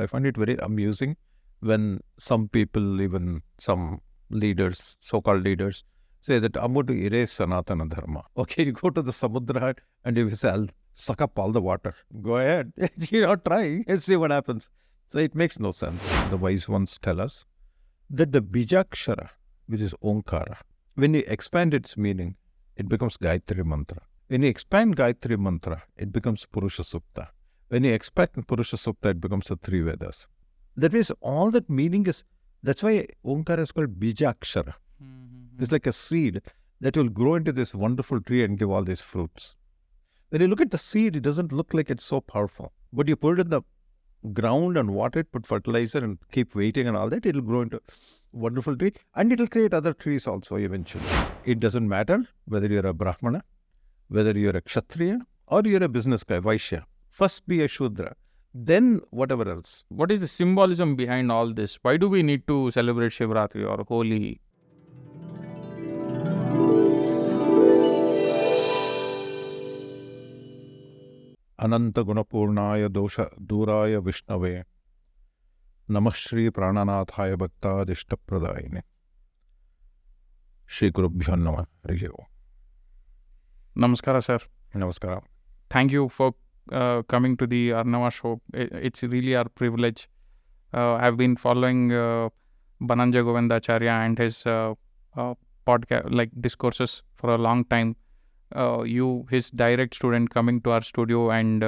I find it very amusing when some people, even some leaders, so-called leaders, say that I'm going to erase Sanatana Dharma. Okay, you go to the Samudra and you say, I'll suck up all the water. Go ahead. Try and see what happens. So it makes no sense. The wise ones tell us that the Bijakshara, which is Omkara, when you expand its meaning, it becomes Gayatri Mantra. When you expand Gayatri Mantra, it becomes Purusha Sukta. When you expand Purusha Sukta, it becomes the three Vedas. That means all that meaning is, that's why Omkara is called Bijakshara. It's like a seed that will grow into this wonderful tree and give all these fruits. When you look at the seed, it doesn't look like it's so powerful. But you put it in the ground and water it, put fertilizer and keep waiting and all that, it'll grow into a wonderful tree and it'll create other trees also eventually. It doesn't matter whether you're a Brahmana, whether you're a Kshatriya or you're a business guy, Vaishya. First be a Shudra, then whatever else. What is the symbolism behind all this? Why do we need to celebrate Shivratri or Holi? Ananta Gunapurnaya Dosha Duraya Vishnave Namah Shri Prananathaya Bhakta Dishtapradayine Shri Gurubhyo Namah Harihi Om. Namaskara, sir. Namaskara. Thank you for coming to the Arnava show. It's really our privilege. I've been following Bannanje Govindacharya and his podcast, like discourses, for a long time. You, his direct student, coming to our studio and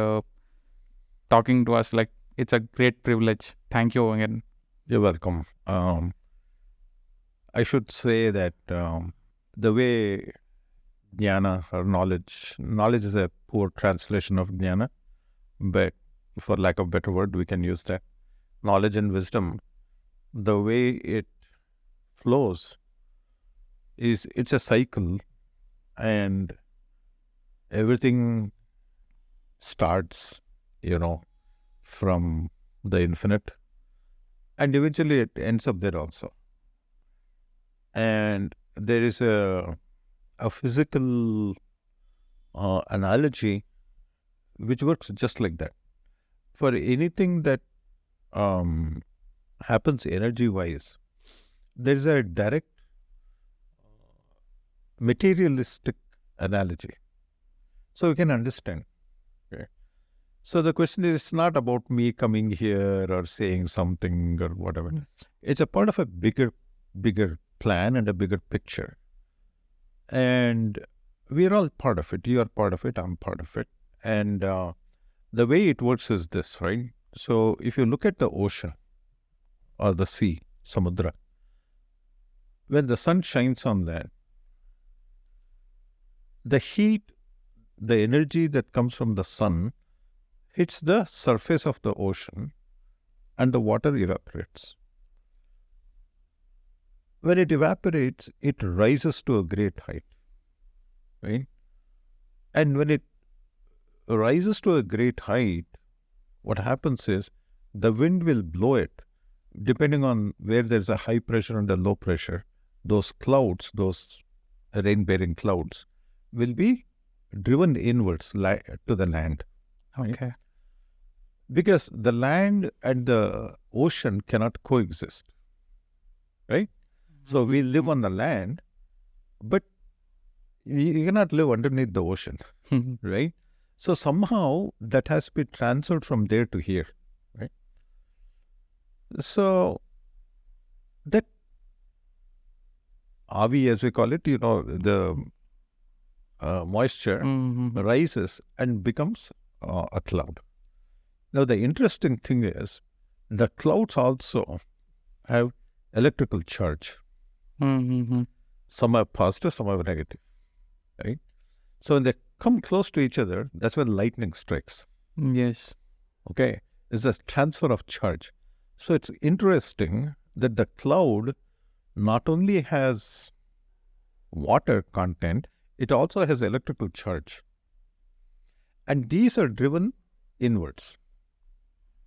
talking to us, like, it's a great privilege. Thank you again. You're welcome. I should say that the way Jnana or knowledge is a poor translation of Jnana, but for lack of better word, we can use that. Knowledge and wisdom, the way it flows is, it's a cycle and everything starts, from the infinite and eventually it ends up there also. And there is a physical analogy which works just like that. For anything that happens energy-wise, there is a direct materialistic analogy. So you can understand. Okay. So the question is, it's not about me coming here or saying something or whatever. It's a part of a bigger plan and a bigger picture. And we're all part of it. You are part of it. I'm part of it. And the way it works is this, right? So if you look at the ocean or the sea, Samudra, when the sun shines on that, the heat, the energy that comes from the sun hits the surface of the ocean and the water evaporates. When it evaporates, it rises to a great height, right? And when it rises to a great height, what happens is the wind will blow it, depending on where there's a high pressure and a low pressure. Those clouds, those rain-bearing clouds, will be driven inwards to the land. Okay. Right? Because the land and the ocean cannot coexist, right? So we live on the land, but you cannot live underneath the ocean, right? So somehow that has been transferred from there to here, right? So that avi, as we call it, the moisture rises and becomes a cloud. Now the interesting thing is, the clouds also have electrical charge. Some are positive, some are negative, right? So when they come close to each other, that's when lightning strikes. Yes. Okay, it's a transfer of charge. So it's interesting that the cloud not only has water content, it also has electrical charge. And these are driven inwards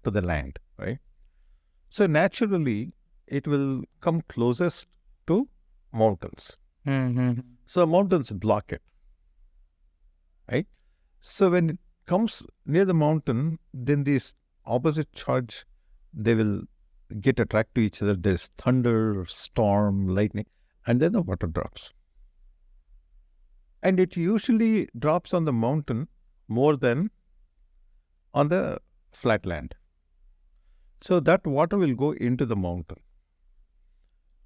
to the land, right? So naturally, it will come closest to mountains. So mountains block it, right? So when it comes near the mountain, then this opposite charge they will get attracted to each other. There's thunder, storm, lightning, and then the water drops. And it usually drops on the mountain more than on the flat land. So that water will go into the mountain.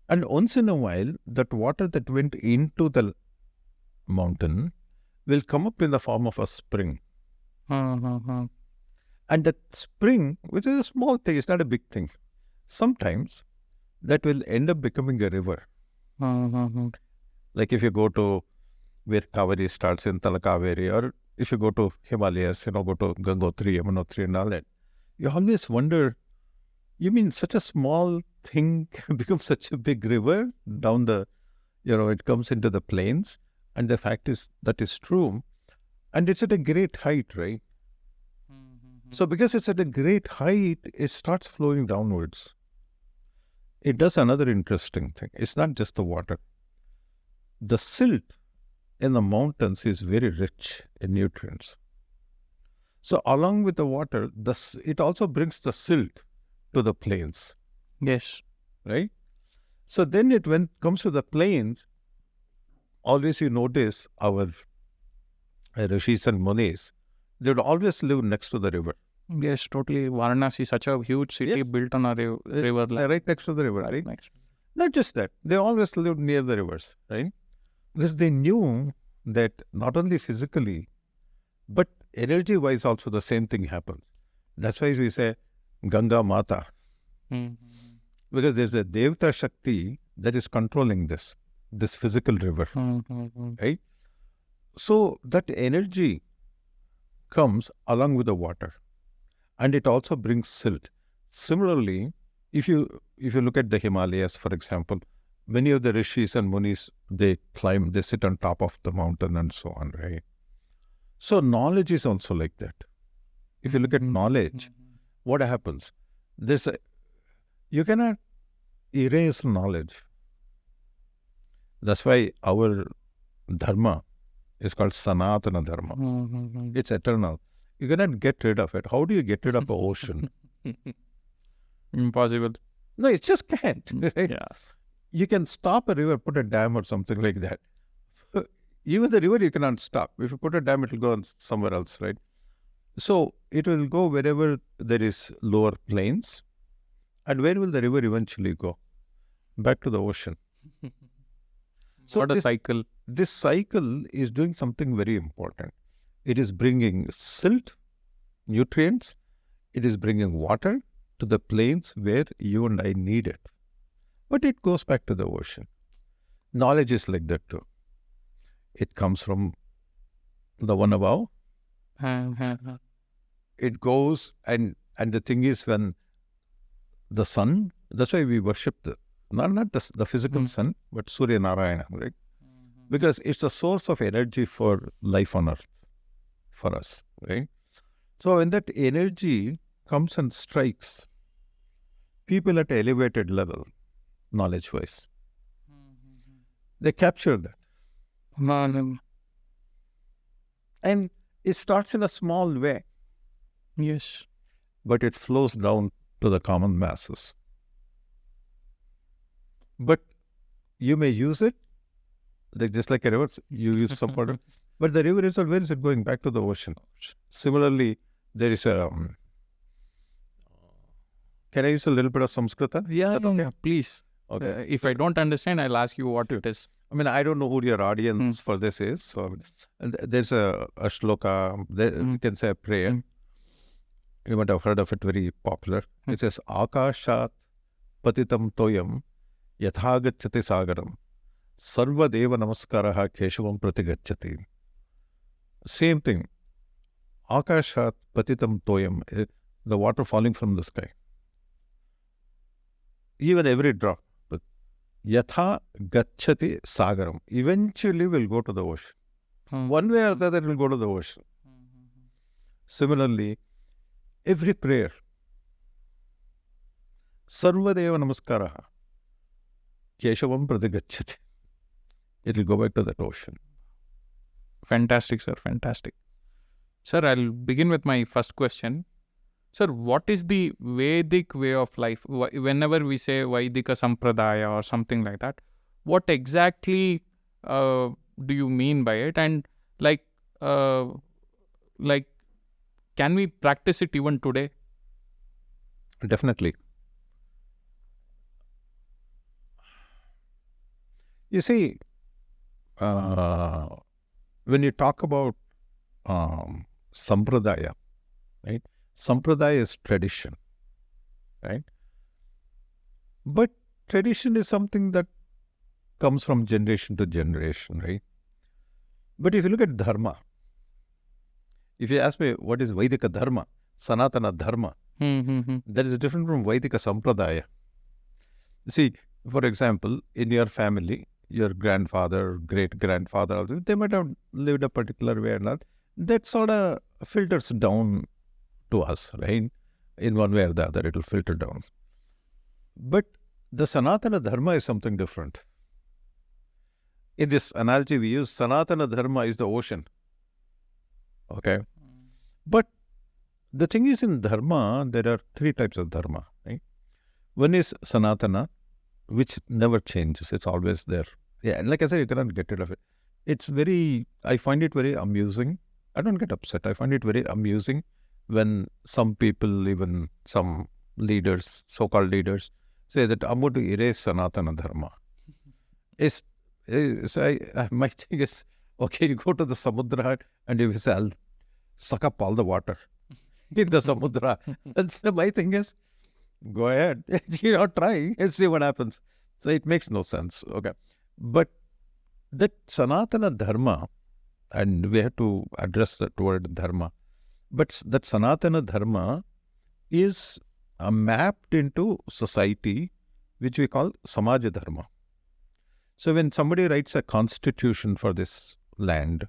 And once in a while, that water that went into the mountain will come up in the form of a spring. And that spring, which is a small thing, it's not a big thing, sometimes that will end up becoming a river. Like if you go to where Kaveri starts in Talakaveri, or if you go to Himalayas, go to Gangotri, Yamunotri and all that, you always wonder, you mean such a small thing becomes such a big river down the, it comes into the plains. And the fact is, that is true. And it's at a great height, right? So because it's at a great height, it starts flowing downwards. It does another interesting thing. It's not just the water. The silt in the mountains is very rich in nutrients. So along with the water, it also brings the silt to the plains. Yes. Right? So then when it comes to the plains, always you notice our rishis and munis, they would always live next to the river. Yes, totally. Varanasi is such a huge city built on a river. Right next to the river, right? Next. Not just that. They always lived near the rivers, right? Because they knew that not only physically, but energy-wise also the same thing happens. That's why we say Ganga Mata. Because there's a Devata Shakti that is controlling this physical river, right? So that energy comes along with the water, and it also brings silt. Similarly, if you look at the Himalayas, for example, many of the rishis and munis, they sit on top of the mountain and so on, right? So knowledge is also like that. If you look at knowledge, what happens? You cannot erase knowledge. That's why our dharma is called Sanatana Dharma. It's eternal. You cannot get rid of it. How do you get rid of the ocean? Impossible. No, it just can't. Right? Yeah. You can stop a river, put a dam or something like that. Even the river you cannot stop. If you put a dam, it will go on somewhere else, right? So it will go wherever there is lower plains. And where will the river eventually go? Back to the ocean. So what a cycle. This cycle is doing something very important. It is bringing silt, nutrients. It is bringing water to the plains where you and I need it. But it goes back to the ocean. Knowledge is like that too. It comes from the one above. It goes, and the thing is, when the sun, that's why we worship not the physical sun, but Surya Narayana, right? Because it's the source of energy for life on earth, for us, right? So when that energy comes and strikes people at an elevated level, knowledge-wise, they capture that. And it starts in a small way. Yes. But it flows down to the common masses. But you may use it, just like a river, you use some water. But the river itself, where is it going? Back to the ocean. Similarly, there is a... can I use a little bit of Samskrita? Yeah, please. Okay. If I don't understand, I'll ask you what it is. I mean, I don't know who your audience for this is. So there's a shloka, you can say a prayer. You might have heard of it, very popular. It says, Akashat patitam toyam yathagachyati sagaram sarva deva namaskaraha keshavam pratigachyati. Same thing. Akashat patitam toyam, the water falling from the sky. Even every drop. But yatha gachyati sagaram, eventually will go to the ocean. One way or the other, it will go to the ocean. Similarly, every prayer, sarva deva namaskaraha keshavam pratigachyati, it will go back to that ocean. Fantastic, sir. Fantastic. Sir, I'll begin with my first question. Sir, what is the Vedic way of life? Whenever we say Vaidika Sampradaya or something like that, what exactly do you mean by it? And like, like, can we practice it even today? Definitely. You see, when you talk about sampradaya, right? Sampradaya is tradition, right? But tradition is something that comes from generation to generation, right? But if you look at dharma, if you ask me what is Vedika Dharma, Sanatana Dharma, that is different from Vedika Sampradaya. See, for example, in your family, your grandfather, great-grandfather, they might have lived a particular way or not. That sort of filters down to us, right? In one way or the other, it will filter down. But the Sanatana Dharma is something different. In this analogy we use, Sanatana Dharma is the ocean. Okay? But the thing is, in Dharma, there are three types of Dharma, right? One is Sanatana, which never changes. It's always there. Yeah, and like I said, you cannot get rid of it. I find it very amusing. I don't get upset. I find it very amusing when some people, even some leaders, so-called leaders, say that I'm going to erase Sanatana Dharma. My thing is, okay, you go to the Samudra and you say, I'll suck up all the water in the Samudra. And so my thing is, go ahead, try and see what happens. So it makes no sense. Okay. But that Sanatana Dharma, and we have to address that word Dharma, but that Sanatana Dharma is mapped into society, which we call Samaja Dharma. So when somebody writes a constitution for this land,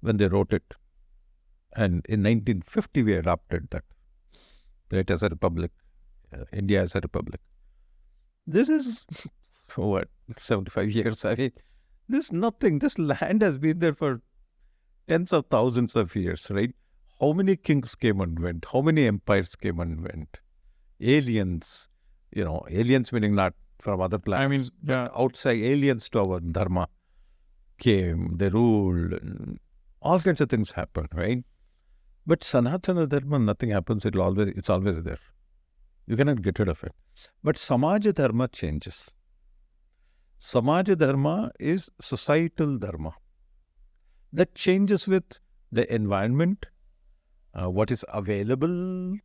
when they wrote it, and in 1950 we adopted that, right, as a republic, India as a republic. This is, 75 years? I mean, this is nothing. This land has been there for tens of thousands of years, right? How many kings came and went? How many empires came and went? Aliens, aliens meaning not from other planets, but outside aliens to our dharma came, they ruled, and all kinds of things happen, right? But Sanatana Dharma, nothing happens. It's always there. You cannot get rid of it. But Samaja Dharma changes. Samaja Dharma is societal Dharma. That changes with the environment, what is available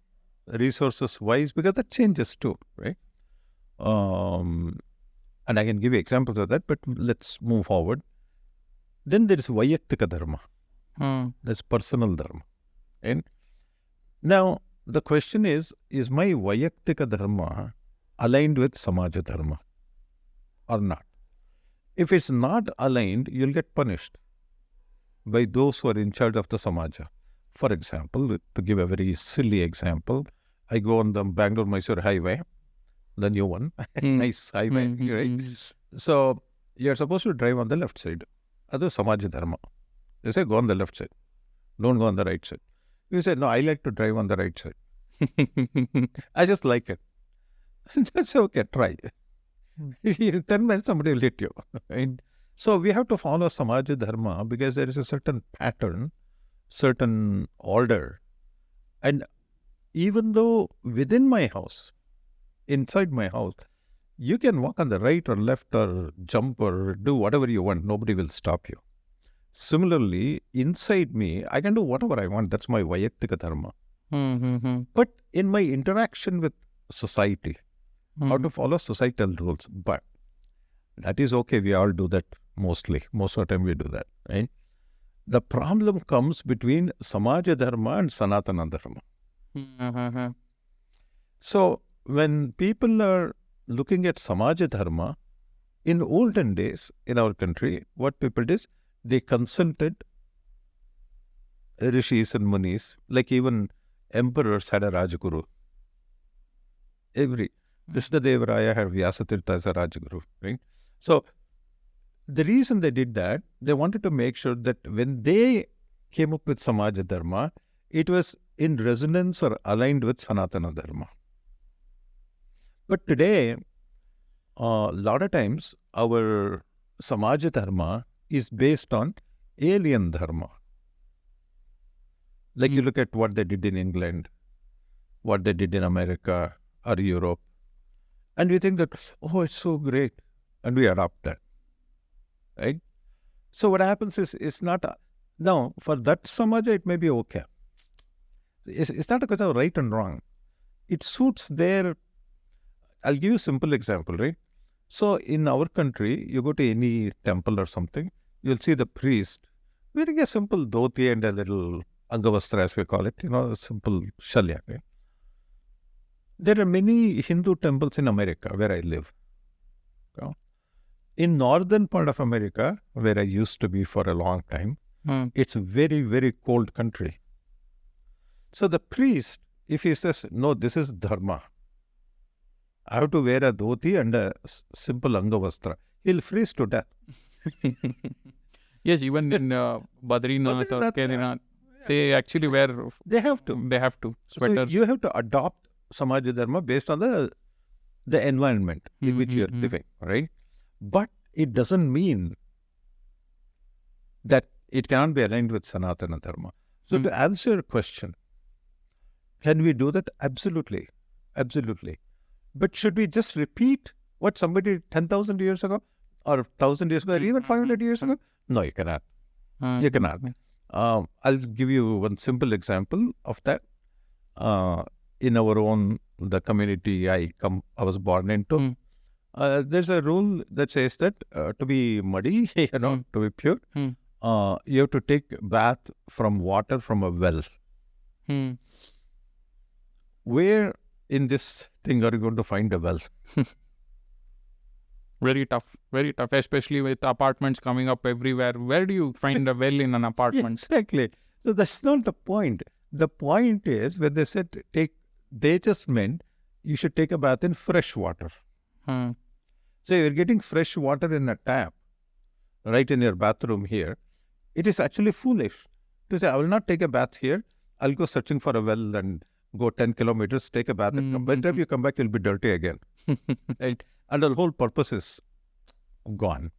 resources-wise, because that changes too, right? And I can give you examples of that, but let's move forward. Then there is Vayaktika Dharma. That's personal Dharma. And now, the question is my Vayaktika Dharma aligned with Samaja Dharma or not? If it's not aligned, you'll get punished by those who are in charge of the Samaja. For example, to give a very silly example, I go on the Bangalore-Mysore highway, the new one, nice highway, right? So, you're supposed to drive on the left side. That's Samaja Dharma. They say, go on the left side. Don't go on the right side. You say, no, I like to drive on the right side. I just like it. That's okay, try. In 10 minutes, somebody will hit you. Right? So we have to follow Samaja Dharma because there is a certain pattern, certain order. And even though within my house, inside my house, you can walk on the right or left or jump or do whatever you want. Nobody will stop you. Similarly, inside me, I can do whatever I want. That's my Vayaktika Dharma. But in my interaction with society, how to follow societal rules. But that is okay. We all do that mostly. Most of the time we do that. Right? The problem comes between Samaja Dharma and Sanatana Dharma. So, when people are looking at Samaja Dharma, in olden days in our country, what people did, they consulted rishis and munis, like even emperors had a Rajguru. Krishnadevaraya had Vyasatirtha as a Rajguru, right? So, the reason they did that, they wanted to make sure that when they came up with Samaja Dharma, it was in resonance or aligned with Sanatana Dharma. But today, a lot of times, our Samaja Dharma is based on alien Dharma. Like you look at what they did in England, what they did in America or Europe, and we think that, oh, it's so great, and we adopt that, right? So what happens is, it's not, now for that Samaja, it may be okay. It's not a question of right and wrong. It suits their, I'll give you a simple example, right? So in our country, you go to any temple or something, you'll see the priest wearing a simple dhoti and a little angavastra, as we call it, a simple shalya. Right? There are many Hindu temples in America where I live. In northern part of America, where I used to be for a long time, it's a very, very cold country. So the priest, if he says, no, this is dharma, I have to wear a dhoti and a simple angavastra, he'll freeze to death. Yes, even in Badrinath or Kedarnath, they actually wear... They have to. Sweaters. So you have to adopt Samaja Dharma based on the environment in which you are living, right? But it doesn't mean that it cannot be aligned with Sanatana Dharma. So to answer your question, can we do that? Absolutely. Absolutely. But should we just repeat what somebody did 10,000 years ago or 1,000 years ago or even 500 years ago? No, you cannot. You cannot. I'll give you one simple example of that. In our own, the community I was born into, there's a rule that says that to be muddy, to be pure, you have to take bath from water from a well. Where in this thing are you going to find a well? Very tough, especially with apartments coming up everywhere. Where do you find a well in an apartment? Exactly. So that's not the point. The point is, when they said they just meant you should take a bath in fresh water. So you're getting fresh water in a tap, right in your bathroom here. It is actually foolish to say, I will not take a bath here. I'll go searching for a well and go 10 kilometers, take a bath, and by the time you come back, you'll be dirty again. Right? And the whole purpose is gone.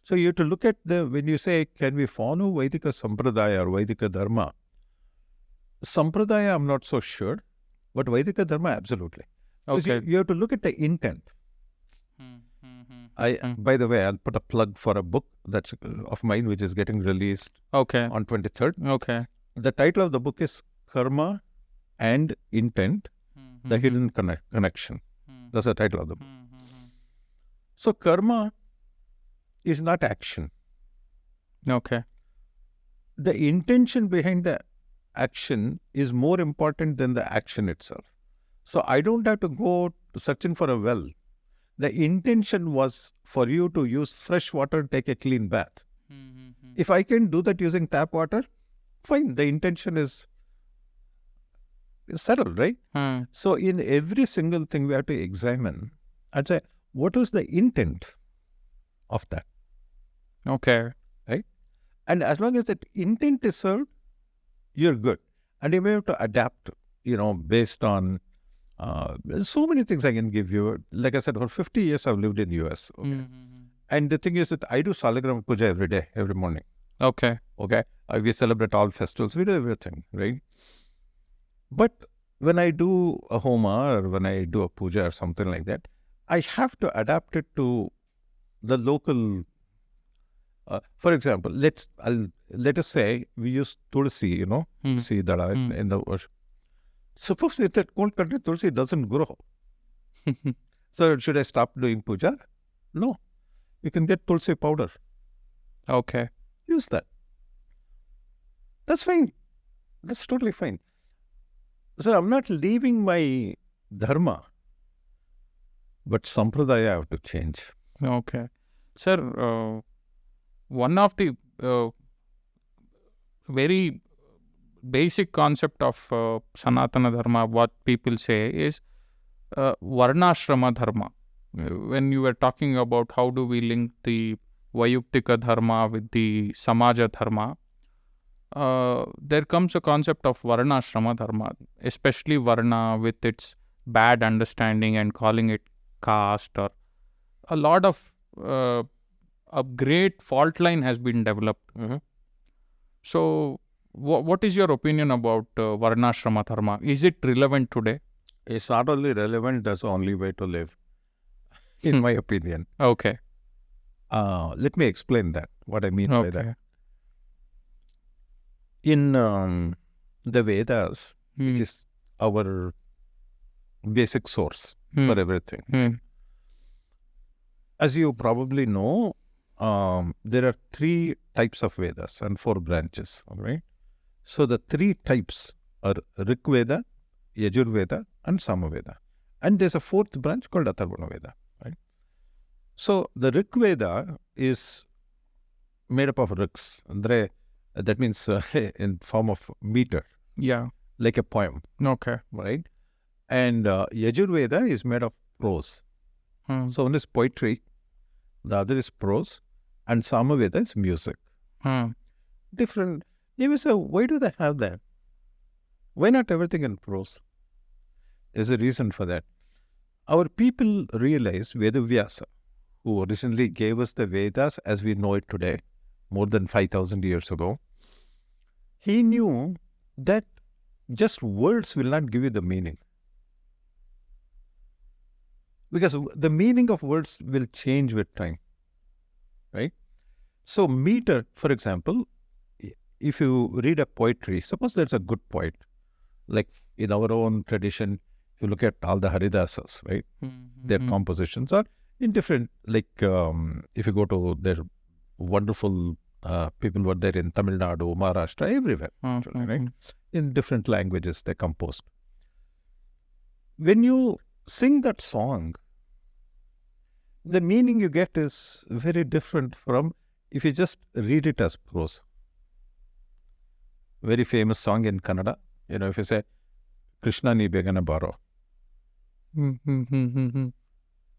So you have to look at when you say, can we follow Vedika Sampradaya or Vedika Dharma? Sampradaya, I'm not so sure, but Vedika Dharma, absolutely. Okay. You have to look at the intent. By the way, I'll put a plug for a book that's of mine, which is getting released on 23rd. Okay. The title of the book is Karma and Intent, the Hidden Connection. That's the title of the book. So karma is not action. Okay. The intention behind the action is more important than the action itself. So I don't have to go searching for a well. The intention was for you to use fresh water and take a clean bath. If I can do that using tap water, fine. The intention is settled, right? So in every single thing we have to examine and say, what was the intent of that? Okay. Right? And as long as that intent is served, you're good. And you may have to adapt, based on so many things I can give you. Like I said, for 50 years I've lived in the US. Okay? And the thing is that I do Salagram Puja every day, every morning. Okay. We celebrate all festivals. We do everything, right? But when I do a homa or when I do a puja or something like that, I have to adapt it to the local. For example, let us say we use tulsi, tulsi dala in the worship. Suppose in that cold country, tulsi doesn't grow. So should I stop doing puja? No. You can get tulsi powder. Okay. Use that. That's fine. That's totally fine. So I'm not leaving my dharma, but sampradaya I have to change. Okay. Sir, one of the very basic concept of Sanatana Dharma, what people say is Varnashrama Dharma. When you were talking about how do we link the Vayuktika Dharma with the Samaja Dharma, there comes a concept of Varnashrama Dharma, especially Varna with its bad understanding and calling it caste, or a lot of a great fault line has been developed. So, what is your opinion about Varnashrama Dharma? Is it relevant today? It's not only relevant, that's the only way to live, in my opinion. Okay. Let me explain that, what I mean by that. In the Vedas, which is our basic source for everything. As you probably know, there are 3 types of Vedas and 4 branches, right? So the 3 types are Rig Veda, Yajur Veda and Samaveda. And there's a 4th branch called Atharvana Veda, right? So the Rig Veda is made up of rigs. That means in form of meter. Yeah. Like a poem. Okay. Right? And Yajur Veda is made of prose. So one is poetry, the other is prose, and Samaveda is music. Different. You may say, why do they have that? Why not everything in prose? There's a reason for that. Our people realized Vedavyasa, who originally gave us the Vedas as we know it today, more than 5,000 years ago. He knew that just words will not give you the meaning. Because the meaning of words will change with time, right? So meter, for example, if you read a poetry, suppose there's a good poet, like in our own tradition, if you look at all the Haridasas, right? Their compositions are in different, like if you go to their wonderful people were there in Tamil Nadu, Maharashtra, everywhere, right? In different languages they composed. When you sing that song, the meaning you get is very different from if you just read it as prose. Very famous song in Kannada, if you say, Krishna ni begana baro.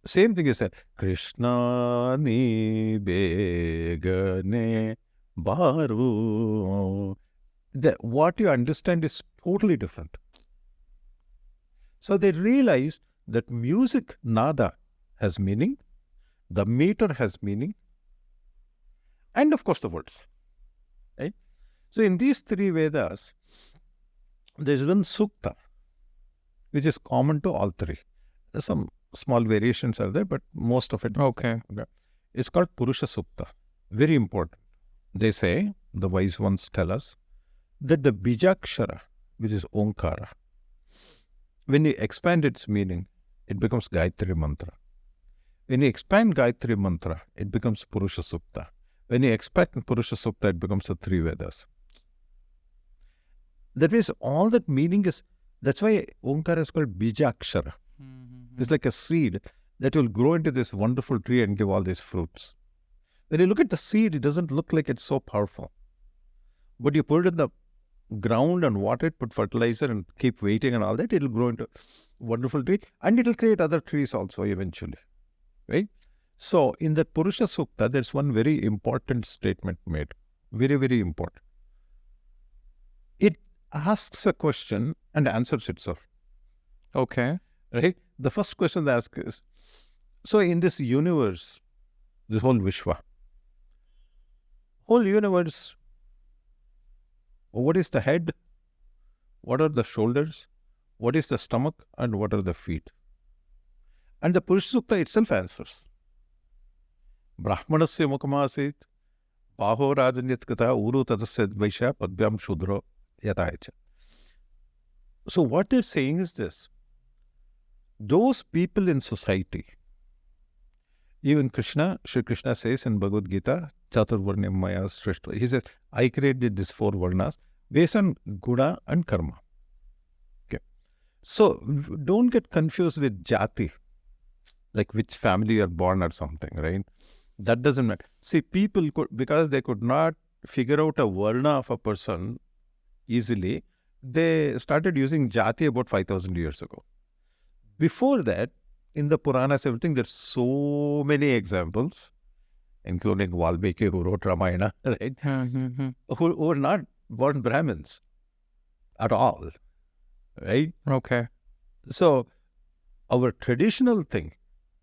Same thing you said, Krishna ni begane baro. What you understand is totally different. So they realized that music, nada, has meaning, the meter has meaning, and of course the words. Right? So in these 3 Vedas, there is one sukta, which is common to all 3. There's some small variations are there, but most of it is called Purusha Sukta. Very important. They say, the wise ones tell us, that the Bijakshara, which is Omkara, when you expand its meaning, it becomes Gayatri Mantra. When you expand Gayatri Mantra, it becomes Purusha Sukta. When you expand Purusha Sukta, it becomes the 3 Vedas. That means all that meaning is, that's why Omkara is called Bijakshara. It's like a seed that will grow into this wonderful tree and give all these fruits. When you look at the seed, it doesn't look like it's so powerful. But you put it in the ground and water it, put fertilizer and keep waiting and all that, it will grow into a wonderful tree and it will create other trees also eventually. Right? So in that Purusha Sukta, there's one very important statement made. Very, very important. It asks a question and answers itself. Okay. Right? The first question they ask is, so in this universe, this whole Vishwa, whole universe, what is the head? What are the shoulders? What is the stomach? And what are the feet? And the Purusha Sukta itself answers. Brahmanasya mukamasit, paho rajanyat kata, uru tadasya vaishya, padbyam shudro yatayacha. So what they're saying is this. Those people in society, even Sri Krishna says in Bhagavad Gita, Chaturvarnyam maya srishta. He says, I created these 4 varnas based on guna and karma. Okay. So don't get confused with jati, like which family you are born or something, right? That doesn't matter. See, people because they could not figure out a varna of a person easily, they started using jati about 5,000 years ago. Before that, in the Puranas, everything, there's so many examples, including Valmiki, who wrote Ramayana, right? Who were not born Brahmins at all, right? Okay. So our traditional thing,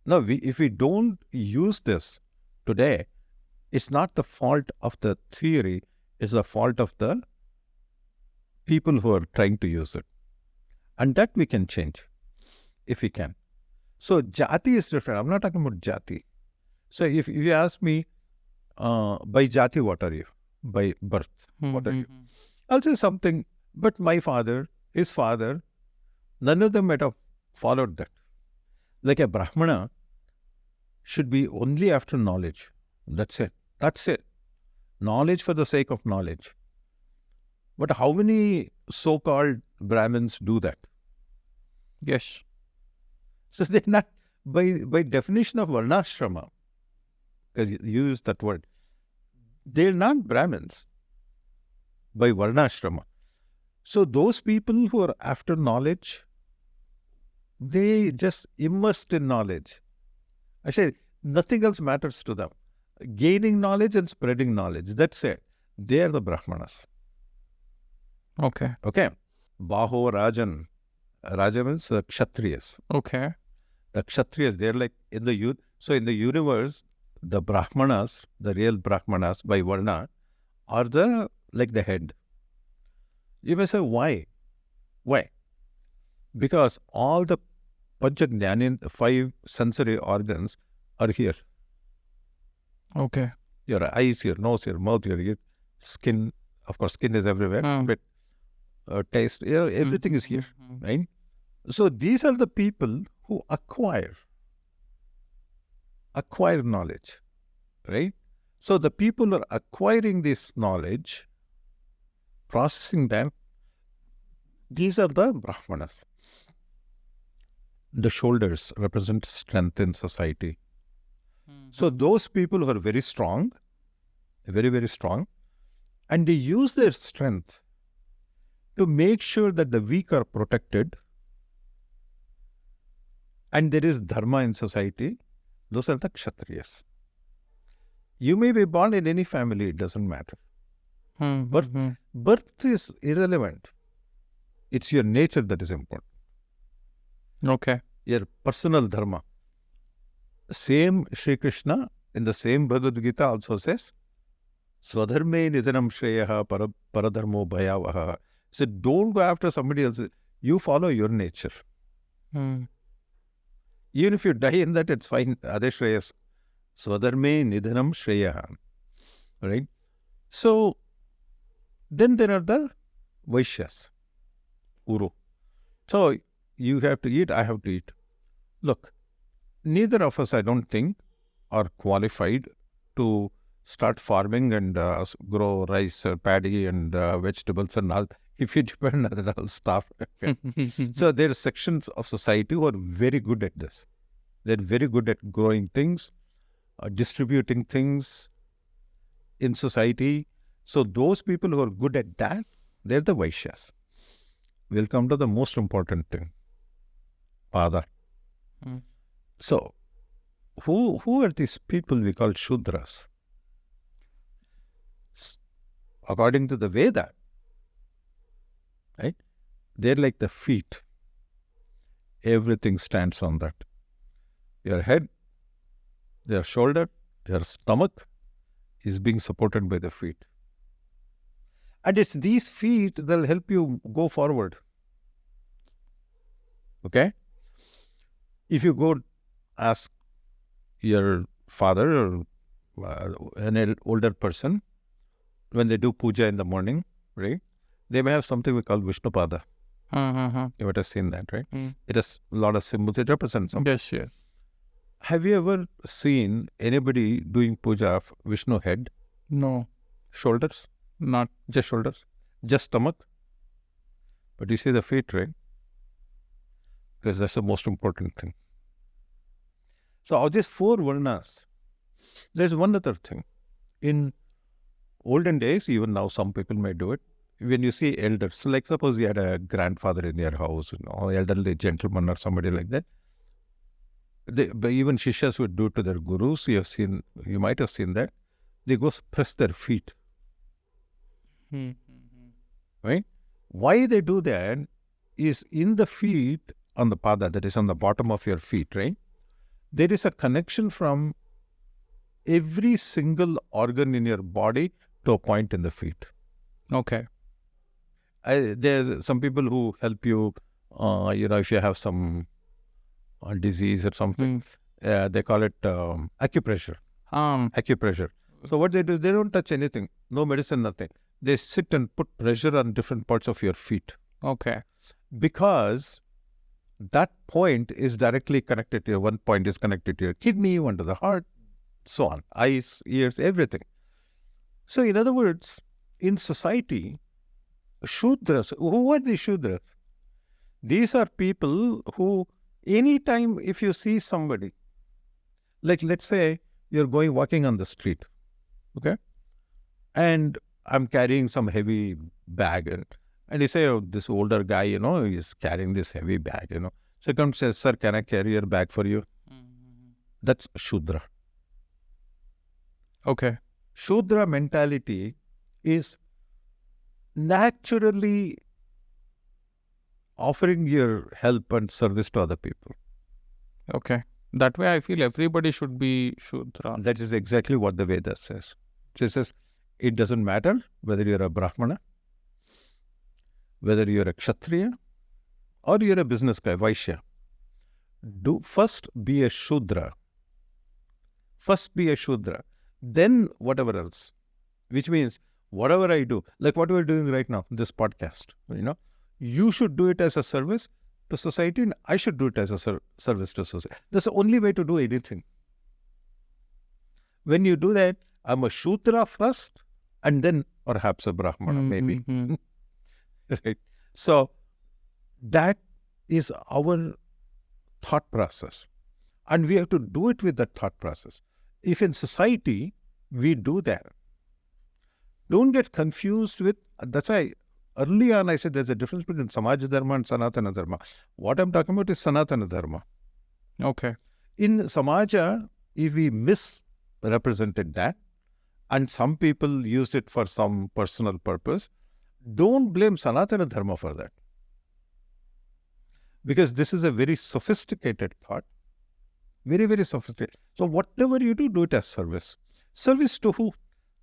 now if we don't use this today, it's not the fault of the theory, it's the fault of the people who are trying to use it. And that we can change, if we can. So jati is different. I'm not talking about jati. So if you ask me, by jati, what are you? By birth, what are you? I'll say something, but my father, his father, none of them might have followed that. Like a Brahmana should be only after knowledge. That's it. That's it. Knowledge for the sake of knowledge. But how many so-called Brahmins do that? Yes. So they're not, by definition of Varnashrama, because you use that word, they're not Brahmins by Varnashrama. So those people who are after knowledge, they just immersed in knowledge. Actually, nothing else matters to them. Gaining knowledge and spreading knowledge, that's it. They are the Brahmanas. Okay. Okay. Baho Rajan. Raja means Kshatriyas. Okay. The Kshatriyas, they're like in the youth. So in the universe, the Brahmanas, the real Brahmanas by Varna, are the head. You may say, why? Why? Because all the Pancha Jnana, 5 sensory organs are here. Okay. Your eyes, your nose, your mouth, your ear, skin. Of course, skin is everywhere, but taste, everything is here, right? So these are the people who acquire knowledge, right? So the people are acquiring this knowledge, processing them. These are the Brahmanas. The shoulders represent strength in society. So those people who are very strong, very, very strong, and they use their strength to make sure that the weak are protected and there is dharma in society. Those are the Kshatriyas. You may be born in any family, it doesn't matter. Birth is irrelevant. It's your nature that is important. Okay. Your personal dharma. Same Sri Krishna in the same Bhagavad Gita also says, Swadharme nidhanam shreyaha paradharmo bhayavaha. So don't go after somebody else. You follow your nature. Even if you die in that, it's fine. Ade shreyas. Swadharme nidhanam shreyaha. Right? So then there are the Vaishyas. Uru. So you have to eat, I have to eat. Look, neither of us, I don't think, are qualified to start farming and grow rice, paddy and vegetables and all. If you depend on that, I'll starve. So there are sections of society who are very good at this. They're very good at growing things, distributing things in society. So those people who are good at that, they're the Vaishyas. We'll come to the most important thing. Pada. So, who are these people we call Shudras? According to the Veda, right? They're like the feet. Everything stands on that. Your head, your shoulder, your stomach is being supported by the feet. And it's these feet that'll help you go forward. Okay? If you go ask your father or an older person, when they do puja in the morning, right? They may have something we call Vishnu Pada. You might have seen that, right? It has a lot of symbols. It represents something. Yes, yeah. Have you ever seen anybody doing puja of Vishnu head? No. Shoulders? Not. Just shoulders? Just stomach? But you see the feet, right? Because that's the most important thing. So of these 4 Varnas, there's one other thing. In olden days, even now some people may do it, when you see elders, so like suppose you had a grandfather in your house, elderly gentleman or somebody like that, but even Shishyas would do it to their gurus. You might have seen that. They go press their feet. right? Why they do that is in the feet on the pada, that is on the bottom of your feet, right? There is a connection from every single organ in your body to a point in the feet. Okay. There's some people who help you, if you have some disease or something, they call it acupressure. Acupressure. So what they do is they don't touch anything, no medicine, nothing. They sit and put pressure on different parts of your feet. Okay. Because that point is directly connected to one point is connected to your kidney, one to the heart, so on, eyes, ears, everything. So in other words, in society, Shudras, who are the Shudras? These are people who, anytime if you see somebody, like let's say you're walking on the street, okay? And I'm carrying some heavy bag and you say, oh, this older guy, is carrying this heavy bag, So he comes and says, sir, can I carry your bag for you? That's Shudra. Okay. Shudra mentality is naturally offering your help and service to other people. Okay. That way I feel everybody should be Shudra. That is exactly what the Veda says. It says, it doesn't matter whether you're a Brahmana, whether you're a Kshatriya, or you're a business guy, Vaishya. First be a Shudra. First be a Shudra. Then whatever else. Which means, whatever I do, like what we're doing right now, this podcast, you should do it as a service to society and I should do it as a service to society. That's the only way to do anything. When you do that, I'm a Shudra first and then perhaps a Brahmana, maybe. Right? So, that is our thought process. And we have to do it with that thought process. If in society, we do that, don't get confused with, that's why early on I said there's a difference between Samaj Dharma and Sanatana Dharma. What I'm talking about is Sanatana Dharma. Okay. In Samaja, if we misrepresented that, and some people used it for some personal purpose, don't blame Sanatana Dharma for that. Because this is a very sophisticated thought. Very, very sophisticated. So whatever you do, do it as service. Service to who?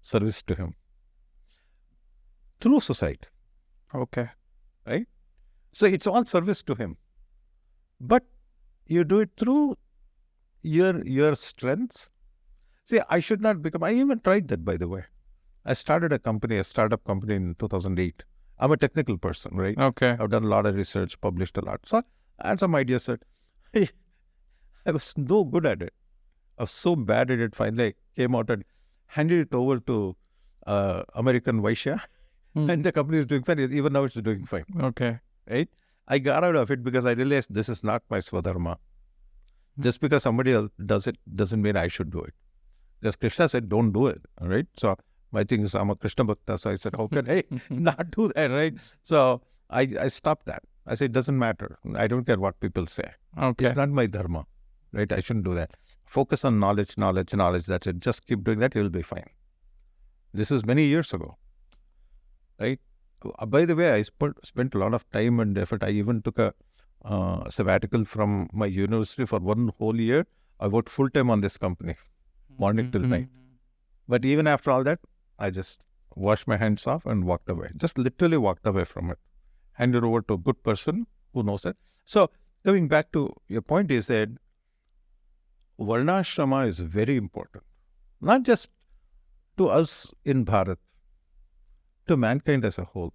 Service to him. Through society. Okay. Right? So it's all service to him. But you do it through your strengths. See, I should not become, I even tried that, by the way. I started a startup company in 2008. I'm a technical person, right? Okay. I've done a lot of research, published a lot. So I had some ideas that, hey, I was no good at it. I was so bad at it, finally I came out and handed it over to American Vaishya. And the company is doing fine. Even now it's doing fine. Okay. Right? I got out of it because I realized this is not my Swadharma. Just because somebody else does it doesn't mean I should do it. Because Krishna said, don't do it. All right? So my thing is, I'm a Krishna Bhakta. So I said, how can I not do that? Right? So I stopped that. I said, it doesn't matter. I don't care what people say. Okay. It's not my dharma. Right? I shouldn't do that. Focus on knowledge. That's it. Just keep doing that. You'll be fine. This is many years ago. Right? By the way, I spent a lot of time and effort. I even took a sabbatical from my university for 1 whole year. I worked full time on this company, morning till night. But even after all that, I just washed my hands off and walked away. Just literally walked away from it. Handed over to a good person who knows it. So, coming back to your point is that Varna-ashrama is very important. Not just to us in Bharat, to mankind as a whole.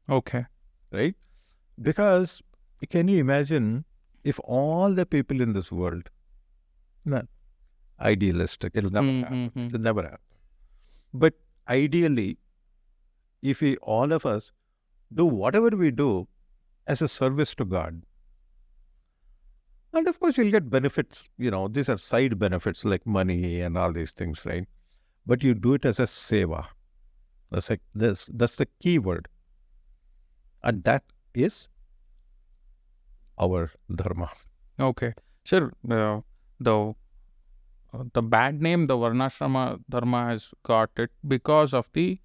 Okay. Right? Because can you imagine if all the people in this world, not idealistic, it'll never happen. It'll never happen. But ideally, if we, all of us, do whatever we do as a service to God, and of course you'll get benefits, these are side benefits like money and all these things, right? But you do it as a seva. That's the key word. And that is our dharma. Okay. Sir, the bad name the Varnashrama Dharma has got it because of the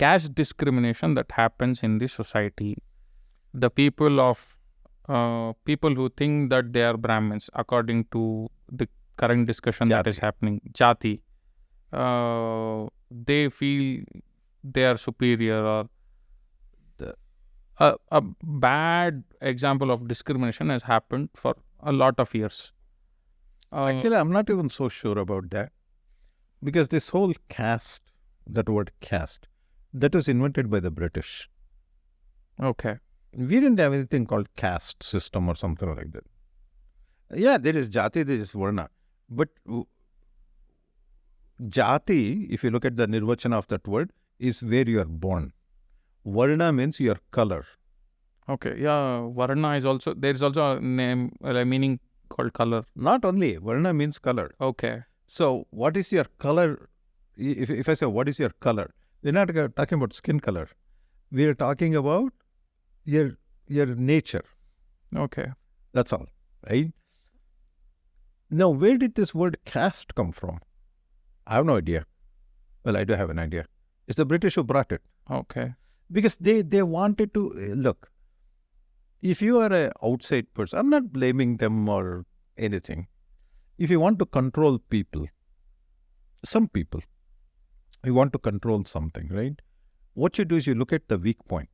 caste discrimination that happens in the society. The people who think that they are Brahmins, according to the current discussion that is happening, Jati, they feel they are superior, or a bad example of discrimination has happened for a lot of years. Actually, I'm not even so sure about that, because this whole caste, that word caste, that was invented by the British. Okay. We didn't have anything called caste system or something like that. Yeah, there is Jati, there is Varna. But Jati, if you look at the nirvachana of that word, is where you are born. Varna means your color. Okay. Yeah. Varna is also, there is also a name, a meaning called color. Not only, Varna means color. Okay. So, what is your color? If I say, what is your color? We're not talking about skin color. We're talking about your nature. Okay. That's all, right? Now, where did this word caste come from? I have no idea. Well, I do have an idea. It's the British who brought it. Okay. Because they wanted to, look, if you are an outside person, I'm not blaming them or anything. If you want to control people, some people, you want to control something, right? What you do is you look at the weak point.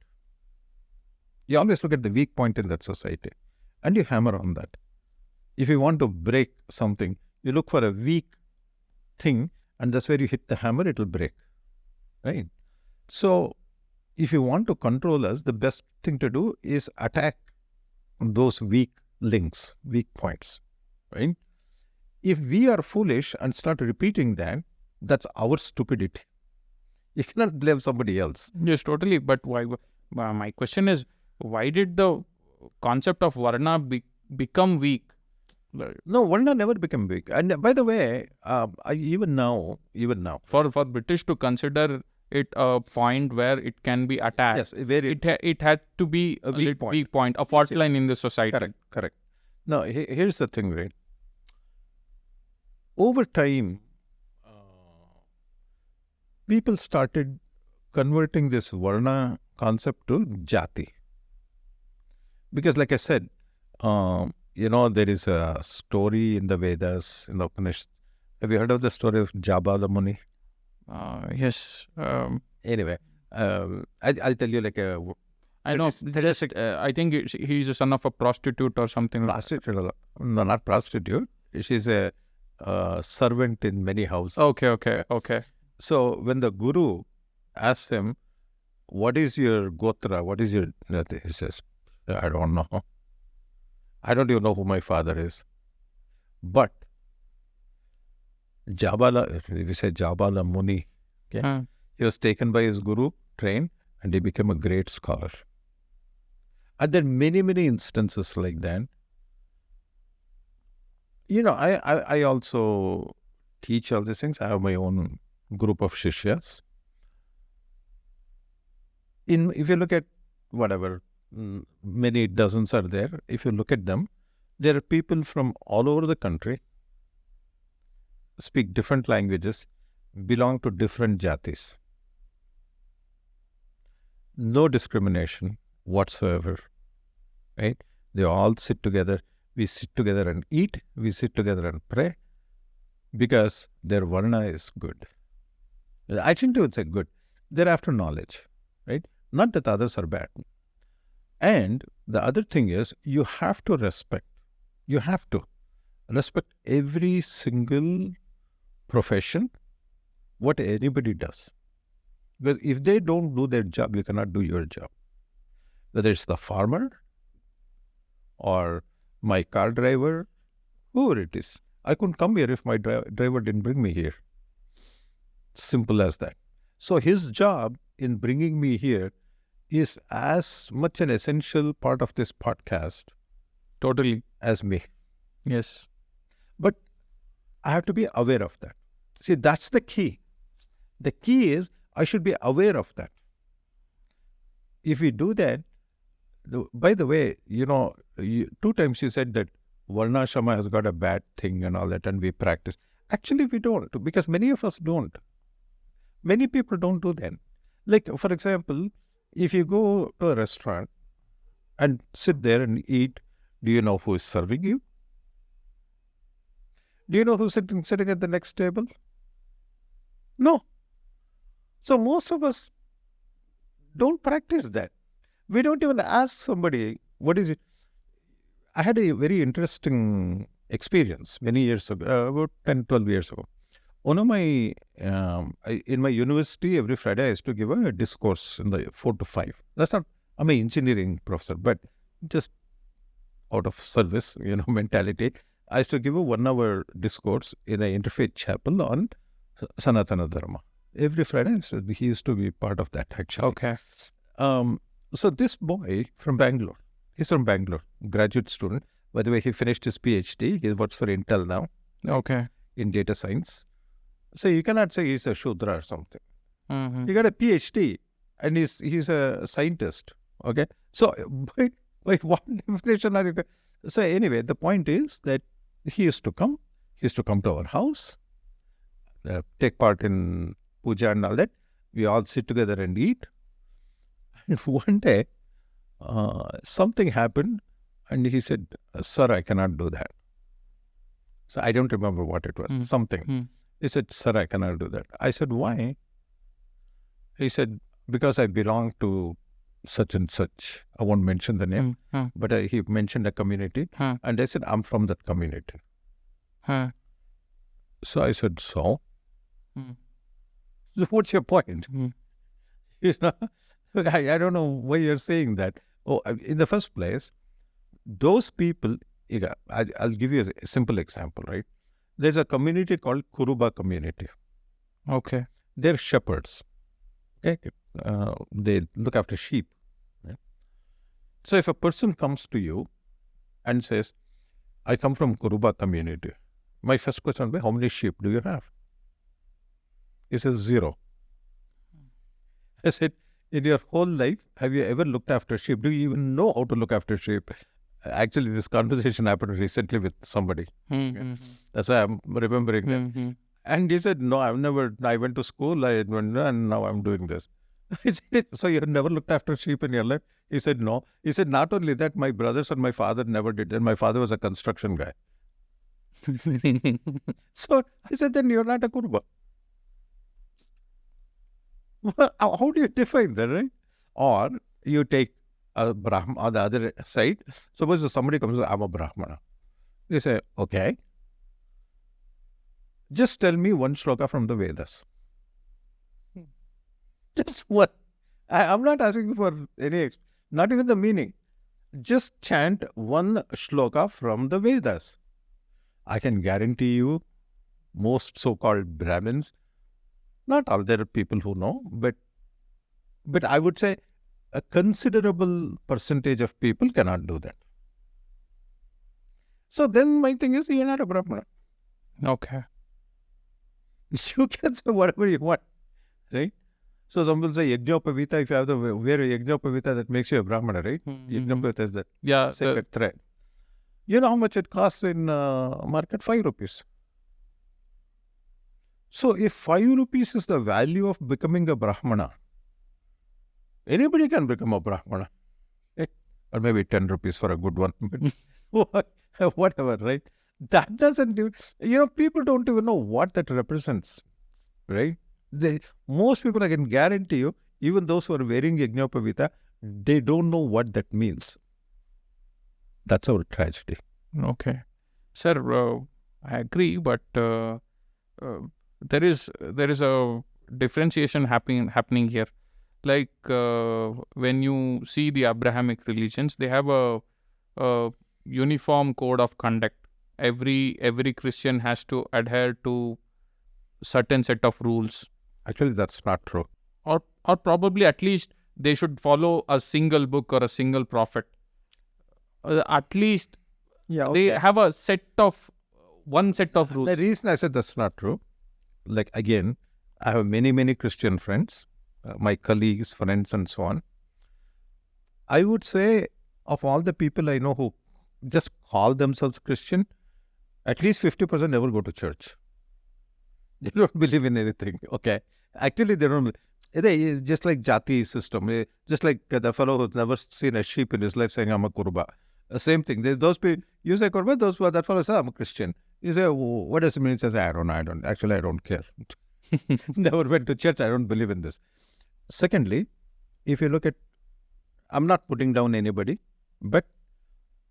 You always look at the weak point in that society and you hammer on that. If you want to break something, you look for a weak thing and that's where you hit the hammer, it will break, right? So, if you want to control us, the best thing to do is attack those weak links, weak points, right? If we are foolish and start repeating that, that's our stupidity. You cannot blame somebody else. Yes, totally. But why? My question is, why did the concept of Varna become weak? No, Varna never became weak. And by the way, even now, for British to consider it a point where it can be attacked, yes, where it had to be a weak point, a fault line in the society. Correct. Now, here's the thing, right? Over time, people started converting this Varna concept to Jati. Because like I said, there is a story in the Vedas, in the Upanishads. Have you heard of the story of Jabala Muni? Yes. Anyway, I'll tell you like a... I know. I think he's a son of a prostitute or something. Prostitute? No, not prostitute. She's a servant in many houses. Okay. So when the guru asks him, what is your gotra? What is your... He says, I don't know. I don't even know who my father is. But Jabala, if we say Jabala Muni, okay, he was taken by his guru, trained, and he became a great scholar. And there are many, many instances like that. I also teach all these things. I have my own group of shishyas. If you look at whatever, many dozens are there. If you look at them, there are people from all over the country, speak different languages, belong to different jatis. No discrimination whatsoever, right? They all sit together. We sit together and eat. We sit together and pray because their Varna is good. I think they would say good. They're after knowledge, right? Not that others are bad. And the other thing is you have to respect every single profession, what anybody does. Because if they don't do their job, you cannot do your job. Whether it's the farmer or my car driver, whoever it is. I couldn't come here if my driver didn't bring me here. Simple as that. So his job in bringing me here is as much an essential part of this podcast. Totally. As me. Yes. But I have to be aware of that. See, that's the key. The key is I should be aware of that. If we do that, by the way, 2 times you said that Varna-ashrama has got a bad thing and all that, and we practice. Actually, we don't, because many of us don't. Many people don't do that. Like, for example, if you go to a restaurant and sit there and eat, do you know who is serving you? Do you know who's sitting at the next table? No. So most of us don't practice that. We don't even ask somebody, what is it? I had a very interesting experience many years ago, about 10, 12 years ago. One of my, in my university, every Friday I used to give a discourse in the 4 to 5. That's not, I'm an engineering professor, but just out of service, mentality. I used to give a 1 hour discourse in an interfaith chapel on Sanatana Dharma. Every Friday, so he used to be part of that actually. Okay. So this boy from Bangalore, he's from Bangalore, graduate student. By the way, he finished his PhD. He works for Intel now. Okay. In data science. So you cannot say he's a Shudra or something. Mm-hmm. He got a PhD and he's a scientist. Okay. So by what definition are you? So anyway, the point is that he used to come to our house, take part in puja and all that. We all sit together and eat. And one day, something happened and he said, "Sir, I cannot do that." So I don't remember what it was, something. He said, "Sir, I cannot do that." I said, "Why?" He said, "Because I belong to such and such." I won't mention the name, but he mentioned a community. And I said, "I'm from that community." So I said, "So? So what's your point?" I don't know why you're saying that. Oh, in the first place, those people, I'll give you a simple example, right? There's a community called Kuruba community. Okay. They're shepherds. Okay. They look after sheep. Right? So if a person comes to you and says, "I come from Kuruba community," my first question will be, "How many sheep do you have?" He says, "0. I said, "In your whole life, have you ever looked after sheep? Do you even know how to look after sheep?" Actually, this conversation happened recently with somebody. That's why I'm remembering that. And he said, "No, I've never, I went to school, and now I'm doing this." I said, "So you've never looked after sheep in your life?" He said, "No." He said, "Not only that, my brothers and my father never did. And my father was a construction guy." So I said, "Then you're not a Kuruba." How do you define that, right? Or you take a Brahmana on the other side. Suppose somebody comes and says, "I'm a Brahmana." They say, "Okay. Just tell me one shloka from the Vedas." Just what? I'm not asking for any, not even the meaning. Just chant one shloka from the Vedas. I can guarantee you, most so-called Brahmins, not all, there are people who know, but I would say a considerable percentage of people cannot do that. So then my thing is, you're not a Brahmana. Okay. You can say whatever you want, right? So some will say Yajnopavita, if you have to wear a Yajnopavita, that makes you a Brahmana, right? Yajnopavita is the sacred thread. You know how much it costs in market? 5 rupees. So if 5 rupees is the value of becoming a Brahmana, anybody can become a Brahmana. Or maybe 10 rupees for a good one. Whatever, right? That doesn't do, people don't even know what that represents, right? Most people, I can guarantee you, even those who are wearing Yajnopavita, they don't know what that means. That's our tragedy. Okay. Sir, I agree, but there is a differentiation happening here. Like when you see the Abrahamic religions, they have a uniform code of conduct. Every Christian has to adhere to certain set of rules. Actually, that's not true. Or probably at least they should follow a single book or a single prophet. At least they have one set of rules. The reason I said that's not true, like again, I have many Christian friends, my colleagues, friends and so on. I would say of all the people I know who just call themselves Christian, at least 50% never go to church. They don't believe in anything, okay? Actually, they don't. Just like jati system, just like the fellow who's never seen a sheep in his life saying, I'm a kurba. Same thing. Those people, you say kurba, that fellow says, I'm a Christian. You say, what does it mean? He says, I don't. Actually, I don't care. Never went to church. I don't believe in this. Secondly, if you look at, I'm not putting down anybody, but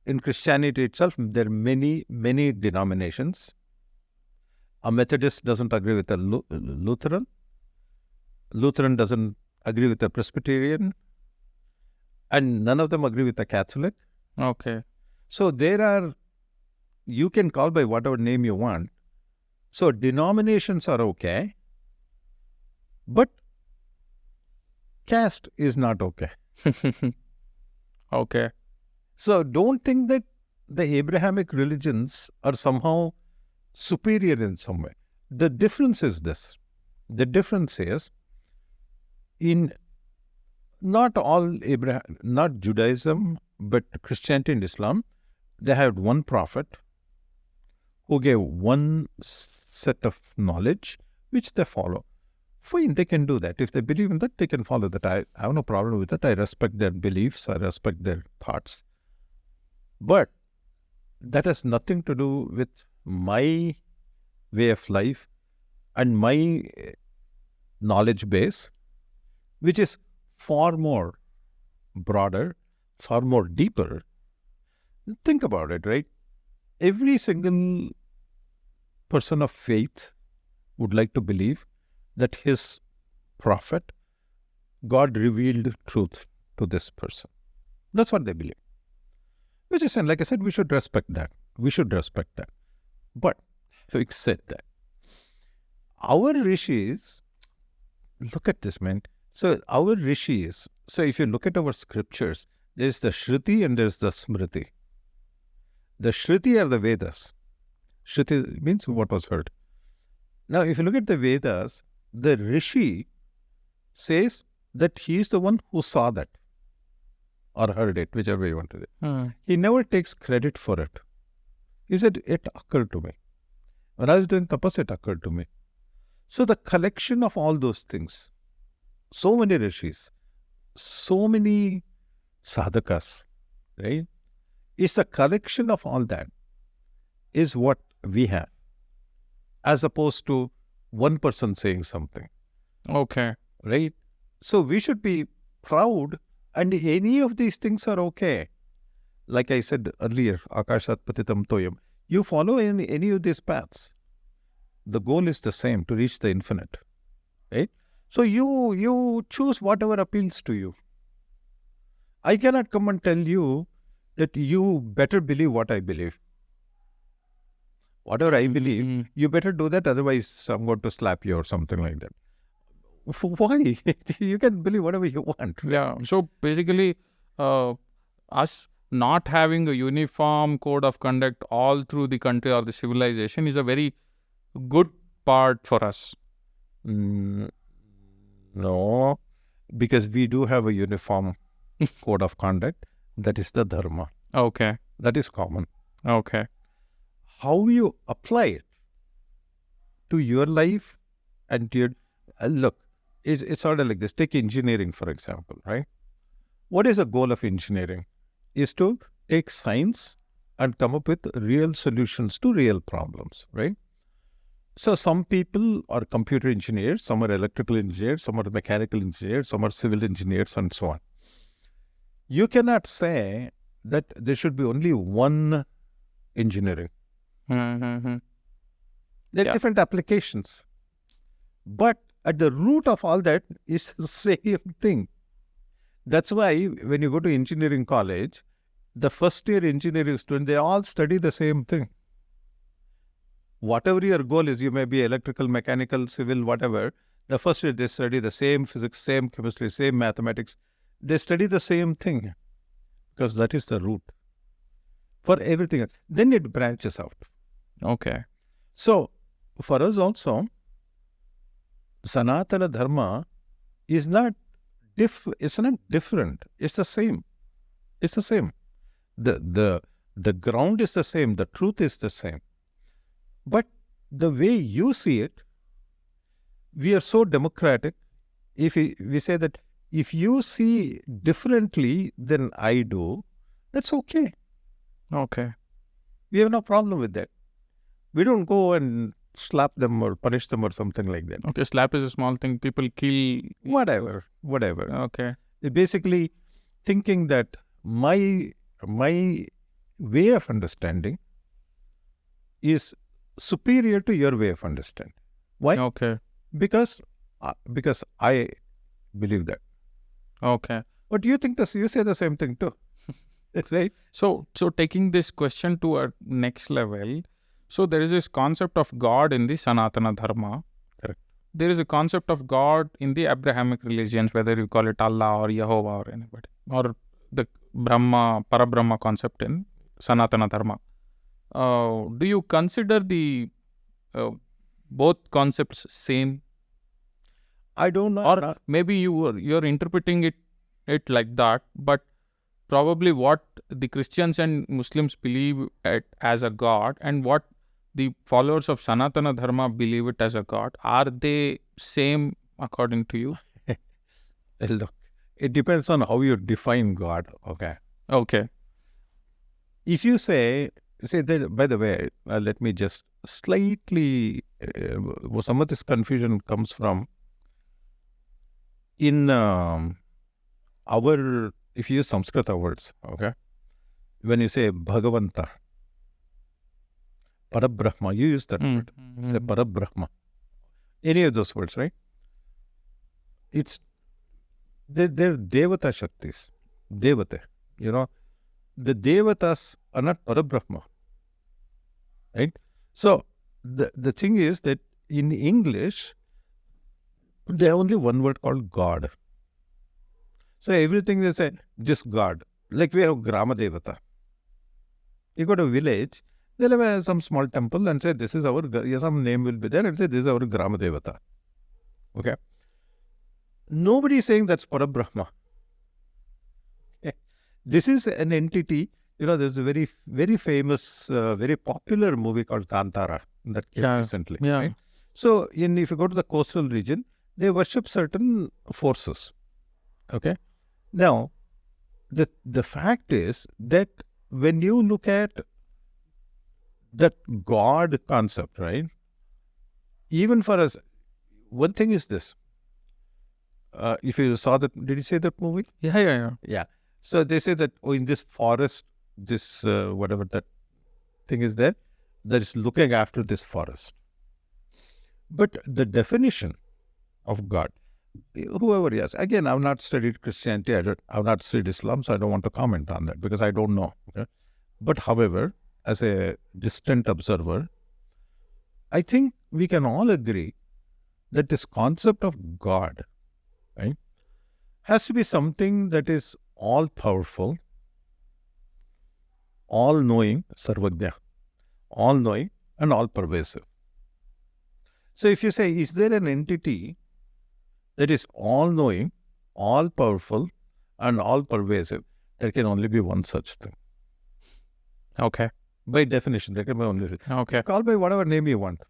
in Christianity itself, there are many, many denominations. A Methodist doesn't agree with a Lutheran. Lutheran doesn't agree with a Presbyterian. And none of them agree with a Catholic. Okay. So you can call by whatever name you want. So denominations are okay. But caste is not okay. Okay. So don't think that the Abrahamic religions are somehow superior in some way. The difference is this. The difference is in not Judaism, but Christianity and Islam, they had one prophet who gave one set of knowledge which they follow. Fine, they can do that. If they believe in that, they can follow that. I have no problem with that. I respect their beliefs. I respect their thoughts. But that has nothing to do with my way of life and my knowledge base, which is far more broader, far more deeper. Think about it, right? Every single person of faith would like to believe that his prophet, God revealed truth to this person. That's what they believe. Which is, like I said, we should respect that. We should respect that. But having said that, our rishis, look at this, man. So our rishis, so if you look at our scriptures, there's the Shruti and there's the Smriti. The Shruti are the Vedas. Shruti means what was heard. Now, if you look at the Vedas, the Rishi says that he is the one who saw that or heard it, whichever way you want to say. He never takes credit for it. He said, it occurred to me. When I was doing tapas, it occurred to me. So the collection of all those things, so many rishis, so many sadhakas, right? It's a collection of all that is what we have, as opposed to one person saying something. Okay. Right? So we should be proud, and any of these things are okay. Like I said earlier, Akashat Patitam Toyam. You follow any of these paths. The goal is the same, to reach the infinite. Right? So you choose whatever appeals to you. I cannot come and tell you that you better believe what I believe. Whatever I believe, you better do that, otherwise I'm going to slap you or something like that. Why? You can believe whatever you want. Yeah. So basically, us not having a uniform code of conduct all through the country or the civilization is a very good part for us. No, because we do have a uniform code of conduct. That is the dharma. Okay. That is common. Okay. How you apply it to your life and to your... look, it's sort of like this. Take engineering, for example, right? What is the goal of engineering? Is to take science and come up with real solutions to real problems, right? So some people are computer engineers, some are electrical engineers, some are mechanical engineers, some are civil engineers, and so on. You cannot say that there should be only one engineering. Mm-hmm. There are different applications. But at the root of all that is the same thing. That's why when you go to engineering college, the first year engineering student, they all study the same thing. Whatever your goal is, you may be electrical, mechanical, civil, whatever. The first year they study the same physics, same chemistry, same mathematics. They study the same thing because that is the root for everything else. Then it branches out. Okay. So, for us also, Sanatana Dharma is not it's not different. It's the same. It's the same. The ground is the same. The truth is the same. But the way you see it, we are so democratic. if we say that if you see differently than I do, that's okay. Okay. We have no problem with that. We don't go and slap them or punish them or something like that. Okay, slap is a small thing. People kill. Whatever. Okay. Basically thinking that my way of understanding is superior to your way of understanding. Why? Okay. Because I believe that. Okay. But you think you say the same thing too, right? So taking this question to a next level, so there is this concept of God in the Sanatana Dharma. Correct. There is a concept of God in the Abrahamic religions, whether you call it Allah or Jehovah or anybody, or the Brahma, Parabrahma concept in Sanatana Dharma. Do you consider the both concepts same? I don't know. Or maybe you're interpreting it like that, but probably what the Christians and Muslims believe it as a God and what the followers of Sanatana Dharma believe it as a God, are they same according to you? Look, it depends on how you define God. Okay. Okay. If you say that, by the way, let me just slightly, some of this confusion comes from in if you use Sanskrit words, okay, when you say Bhagavanta, Parabrahma, you use that word, say Parabrahma, any of those words, right? They're Devata Shaktis, Devata, the Devatas are not Parabrahma, right? So, the thing is that in English, they have only one word called God. So everything they say, just God. Like we have Grama Devata. You go to a village, they'll have some small temple and say, this is our, some name will be there and say, this is our Grama Devata. Okay. Nobody is saying that's Parabrahma. Okay. This is an entity, there's a very, very famous, very popular movie called Kantara that came recently. Yeah. Right? So if you go to the coastal region, they worship certain forces. Okay. Now, the fact is that when you look at that God concept, right? Even for us, one thing is this. If you saw that, did you see that movie? Yeah. So they say that, in this forest, this whatever that thing is there, that is looking after this forest. But the definition of God, whoever he is, again, I've not studied Christianity, I've not studied Islam, so I don't want to comment on that because I don't know. Okay? But however, as a distant observer, I think we can all agree that this concept of God, right, has to be something that is all-powerful, all-knowing, sarvagnya, all-knowing and all-pervasive. So if you say, is there an entity that is all-knowing, all-powerful and all-pervasive, there can only be one such thing. Okay. By definition, there can be only one. Okay. Call by whatever name you want.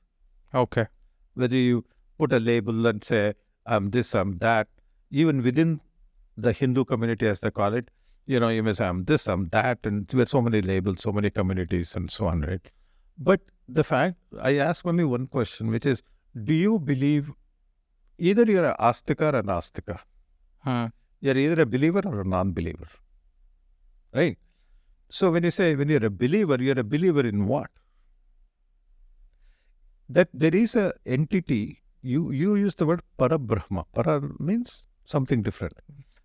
Okay. Whether you put a label and say, I'm this, I'm that, even within the Hindu community, as they call it, you may say, I'm this, I'm that, and there are so many labels, so many communities, and so on, right? But the fact, I ask only one question, which is, do you believe either you're an astika or an astika? You're either a believer or a non-believer, right? So when you're a believer in what? That there is a entity, you use the word Parabrahma. Para means something different.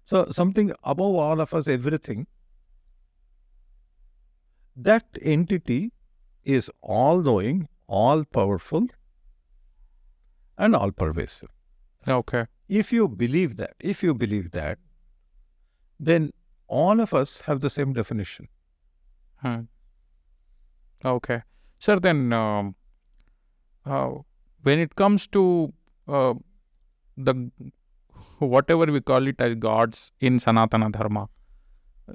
So something above all of us, everything. That entity is all-knowing, all-powerful, and all-pervasive. Okay. If you believe that, then all of us have the same definition. Okay. Sir, then when it comes to the whatever we call it as gods in Sanatana Dharma,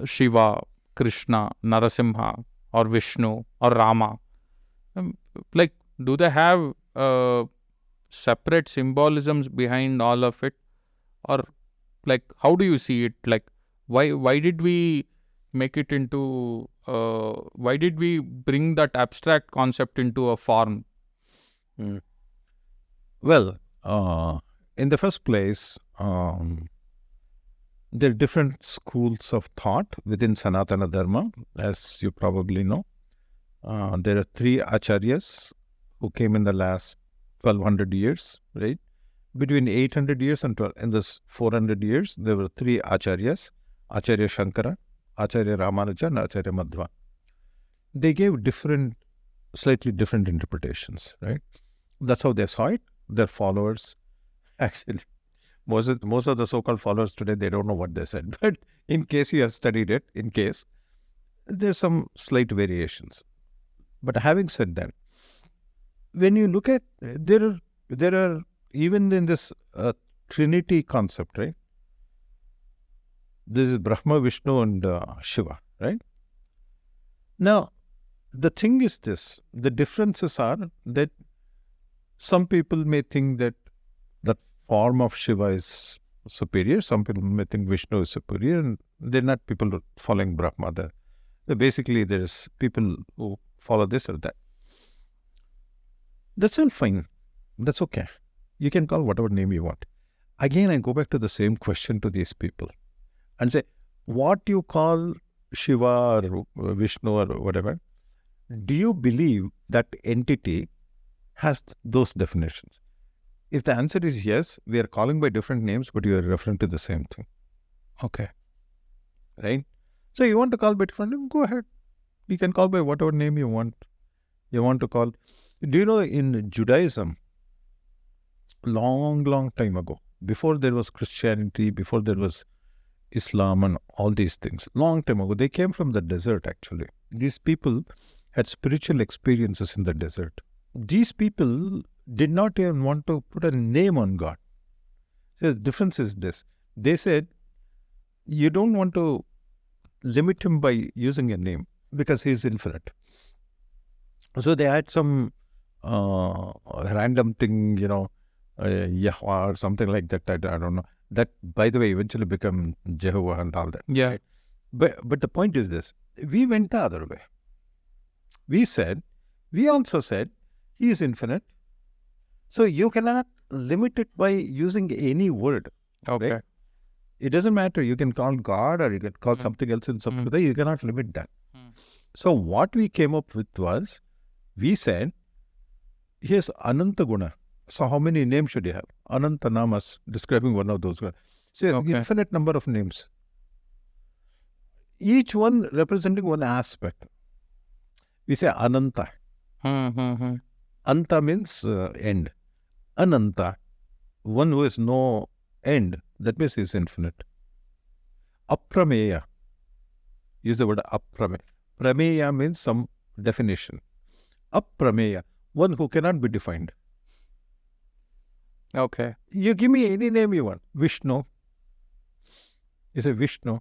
Shiva, Krishna, Narasimha, or Vishnu, or Rama, do they have separate symbolisms behind all of it? or like how do you see it? Like why did we make it into why did we bring that abstract concept into a form? Well, in the first place, there are different schools of thought within Sanatana Dharma, as you probably know. There are three acharyas who came in the last 1200 years, right? Between 800 years and in this 400 years, there were three acharyas, Acharya Shankara, Acharya Ramanuja, and Acharya Madhva. They gave slightly different interpretations, right? That's how they saw it. Their followers, actually, most of the so-called followers today, they don't know what they said. But in case you have studied it, there's some slight variations. But having said that, when you look at, there are even in this Trinity concept, right? This is Brahma, Vishnu, and Shiva, right? Now, the thing is this, the differences are that some people may think that the form of Shiva is superior, some people may think Vishnu is superior, and they're not people following Brahma. Basically, there's people who follow this or that. That's all fine. That's okay. You can call whatever name you want. Again, I go back to the same question to these people and say, what you call Shiva or Vishnu or whatever, do you believe that entity has those definitions? If the answer is yes, we are calling by different names, but you are referring to the same thing. Okay. Right? So you want to call by different name, go ahead. You can call by whatever name you want. You want to call. Do you know in Judaism, long time ago, before there was Christianity, before there was Islam and all these things, long time ago, they came from the desert actually. These people had spiritual experiences in the desert. These people did not even want to put a name on God. So the difference is this. They said, you don't want to limit him by using a name because he is infinite. So they had some random thing, Yahweh or something like that. I don't know. That, by the way, eventually become Jehovah and all that. Yeah. Right? But the point is this. We went the other way. We also said, he is infinite. So you cannot limit it by using any word. Okay. Right? It doesn't matter. You can call God or you can call something else in Sanskrit. You cannot limit that. So what we came up with was, we said, here's Ananta Guna. So how many names should you have? Ananta Namas, describing one of those. So infinite number of names. Each one representing one aspect. We say Ananta. Anta means end. Ananta, one who has no end, that means he is infinite. Aprameya. Use the word aprameya. Prameya means some definition. Aprameya, one who cannot be defined. Okay. You give me any name you want. Vishnu. You say Vishnu.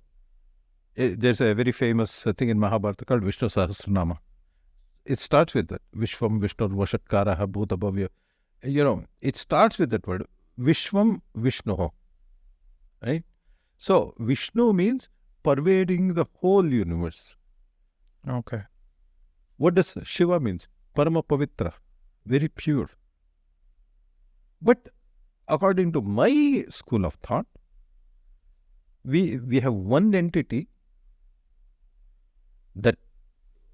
There's a very famous thing in Mahabharata called Vishnu Sahasranama. It starts with that. Vishvam, Vishnu, Vashatkaraha, Bhuta Bhavya. It starts with that word. Vishvam, Vishnu. Right? So, Vishnu means pervading the whole universe. Okay. What does Shiva means? Parama Pavitra. Very pure. But according to my school of thought, we have one entity that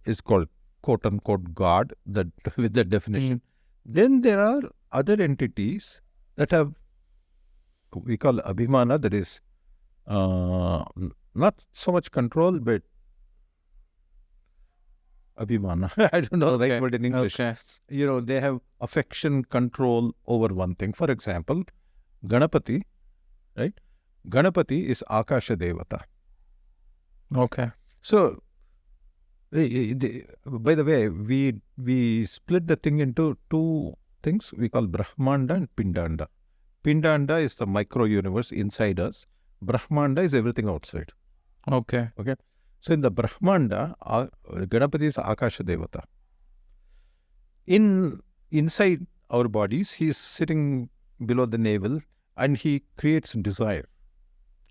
is called quote-unquote God, that with the definition. Then there are other entities that have, we call Abhimana, that is not so much control, but Abhimana. I don't know the right word in English. Okay. They have affection, control over one thing. For example, Ganapathi, right? Ganapathi is Akasha Devata. Okay. So, by the way, we split the thing into two things we call Brahmanda and Pindanda. Pindanda is the micro universe inside us. Brahmanda is everything outside. Okay. So in the Brahmanda, Ganapati is Akasha Devata. Inside our bodies, he is sitting below the navel and he creates desire.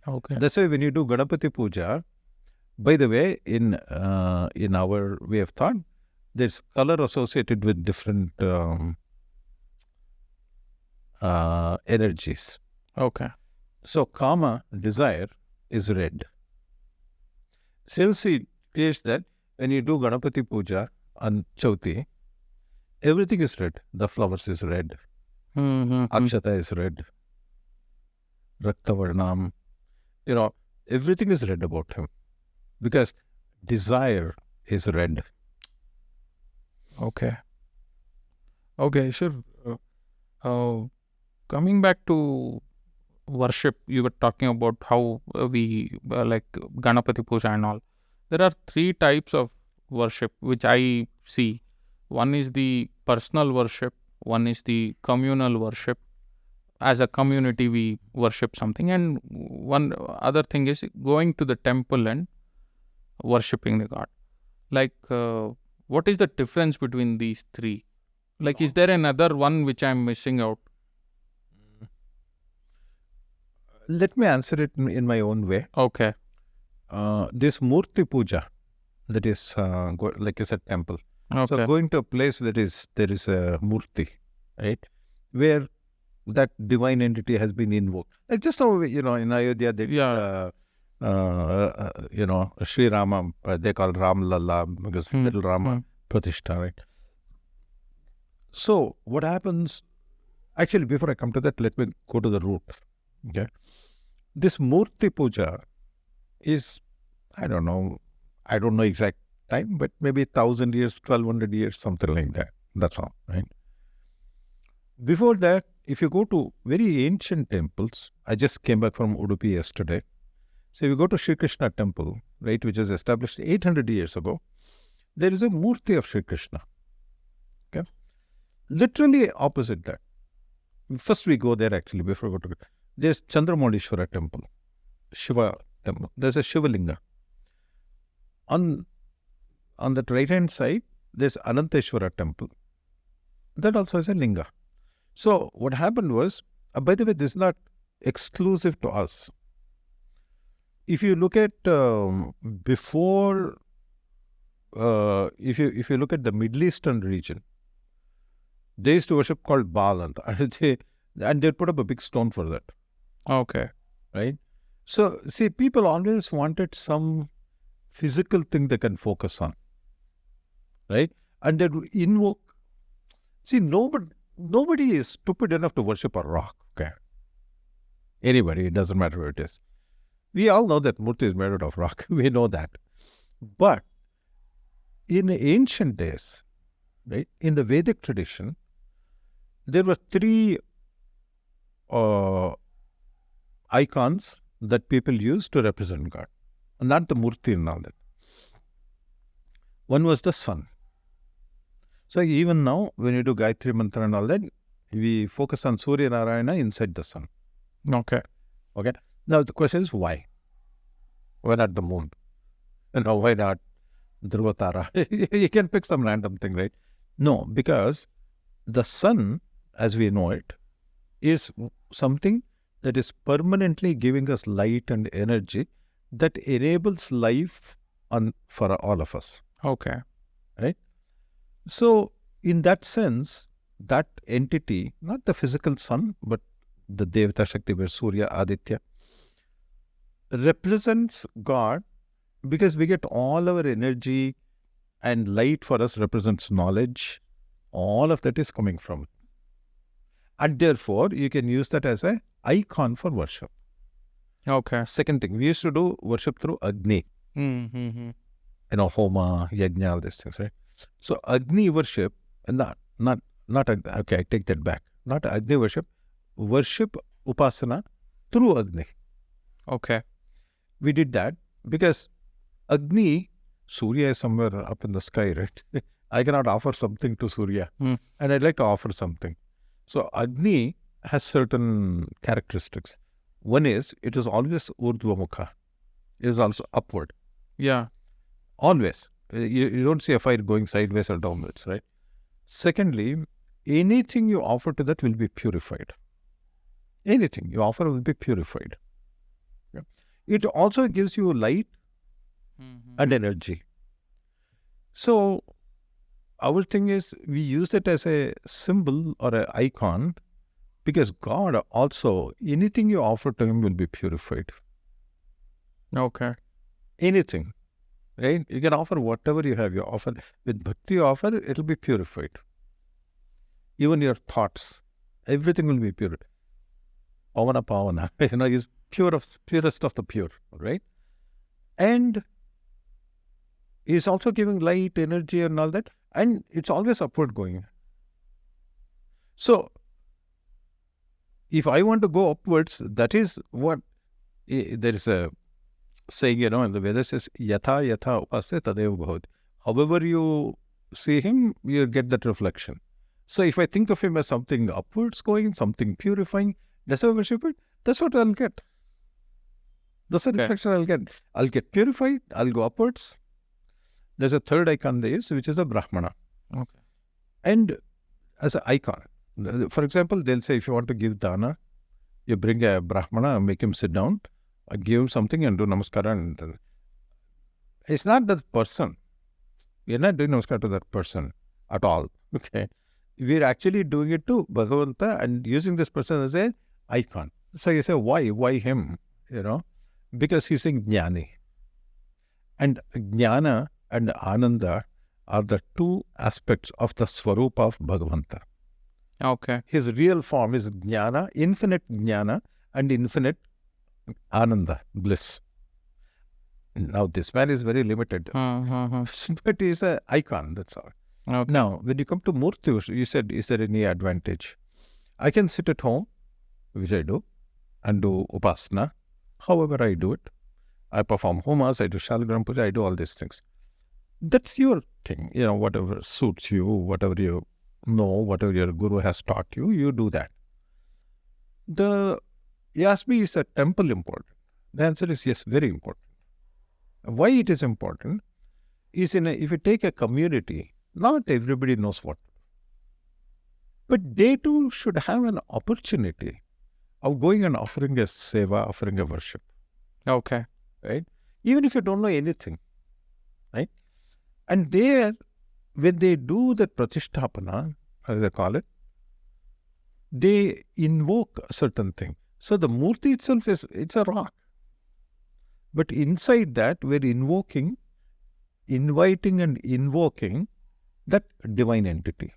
Okay. That's why when you do Ganapathi Pooja, by the way, in our way of thought, there's color associated with different energies. Okay. So Kama, desire, is red. Since he creates that, when you do Ganapathi Puja on Chauthi, everything is red. The flowers is red. Akshata is red. Raktavarnam. Everything is red about him. Because desire is red. Okay. Okay, sure. Coming back to worship, you were talking about how we like Ganapathi Puja and all. There are 3 types of worship which I see. One is the personal worship, one is the communal worship. As a community, we worship something, and one other thing is going to the temple and worshipping the god. Like, what is the difference between these 3? Like, is there another one which I'm missing out? Let me answer it in my own way. Okay. This Murti Puja, that is like I said, temple. Okay. So going to a place there is a Murti, right, where that divine entity has been invoked. Like just now, in Ayodhya, they Sri Rama, they call Ram Lalla because little Rama Pratishtha, right? So what happens, actually before I come to that, let me go to the root. Okay. This Murti Puja is, I don't know exact time, but maybe 1,000 years, 1,200 years, something like that. That's all, right? Before that, if you go to very ancient temples, I just came back from Udupi yesterday. So if you go to Sri Krishna temple, right, which was established 800 years ago, there is a Murti of Sri Krishna. Okay. Literally opposite that. First we go there actually, before we go to there's Chandramaulishwara temple, Shiva temple. There's a Shivalinga. On that right hand side, there's Ananteshwara temple. That also is a linga. So what happened was, by the way, this is not exclusive to us. If you look at before, if you look at the Middle Eastern region, they used to worship called Baal, and they put up a big stone for that. Okay. Right. So see, people always wanted some physical thing they can focus on. Right, and they invoke. See, nobody is stupid enough to worship a rock. Okay. Anybody, it doesn't matter where it is. We all know that Murti is made out of rock. We know that. But in ancient days, right, in the Vedic tradition, there were 3 icons that people used to represent God. Not the Murti and all that. One was the sun. So even now, when you do Gayatri Mantra and all that, we focus on Surya Narayana inside the sun. Okay. Okay. Now the question is why? Why not the moon? Why not Dhruvatara? You can pick some random thing, right? No, because the sun, as we know it, is something that is permanently giving us light and energy that enables life for all of us. Okay. Right? So, in that sense, that entity, not the physical sun, but the Devata Shakti, where Surya, Aditya, represents God, because we get all our energy, and light for us represents knowledge. All of that is coming from it. And therefore, you can use that as an icon for worship. Okay. Second thing, we used to do worship through Agni. Homa, Yajna, all these things, right? So Agni worship, not okay, I take that back. Not Agni worship Upasana through Agni. Okay. We did that because Agni, Surya is somewhere up in the sky, right? I cannot offer something to Surya, and I'd like to offer something. So Agni has certain characteristics. One is, it is always Urdhvamukha. It is also upward. Yeah. Always. You don't see a fire going sideways or downwards, right? Secondly, anything you offer to that will be purified. Anything you offer will be purified. Yeah. It also gives you light and energy. So our thing is, we use it as a symbol or an icon, because God also, anything you offer to Him will be purified. Okay. Anything, right? You can offer whatever you have. You offer with bhakti, you offer, it will be purified. Even your thoughts, everything will be pure. Pavana Pavana, is purest of the pure, right? And He's also giving light, energy, and all that, and it's always upward going. So, if I want to go upwards, that is what there is a saying, in the Vedas says, Yatha Yatha Upaste Tadeva Bhavati. However you see him, you get that reflection. So, if I think of him as something upwards going, something purifying, that's how I worship it, that's what I'll get. That's the reflection I'll get. I'll get purified, I'll go upwards. There's a third icon there, which is a Brahmana. Okay. And as an icon, for example, they'll say if you want to give dana, you bring a Brahmana and make him sit down, give him something and do namaskara. And it's not that person. We're not doing namaskar to that person at all. Okay. We're actually doing it to Bhagavanta and using this person as an icon. So you say, why? Why him? Because he's a Jnani. And Jnana and Ananda are the two aspects of the Swarupa of Bhagavanta. Okay. His real form is Jnana, infinite Jnana and infinite Ananda, bliss. Now, this man is very limited, but he's an icon, that's all. Okay. Now, when you come to Murti, you said, is there any advantage? I can sit at home, which I do, and do Upasana, however I do it. I perform homas, I do Shalagram Puja, I do all these things. That's your thing, whatever suits you, whatever you know, whatever your guru has taught you, you do that. You ask me, is a temple important? The answer is yes, very important. Why it is important is if you take a community, not everybody knows what. But they too should have an opportunity of going and offering a seva, offering a worship. Okay. Right? Even if you don't know anything. Right? And there, when they do that pratisthapana, as they call it, they invoke a certain thing. So the murti itself it's a rock. But inside that, we're inviting and invoking that divine entity.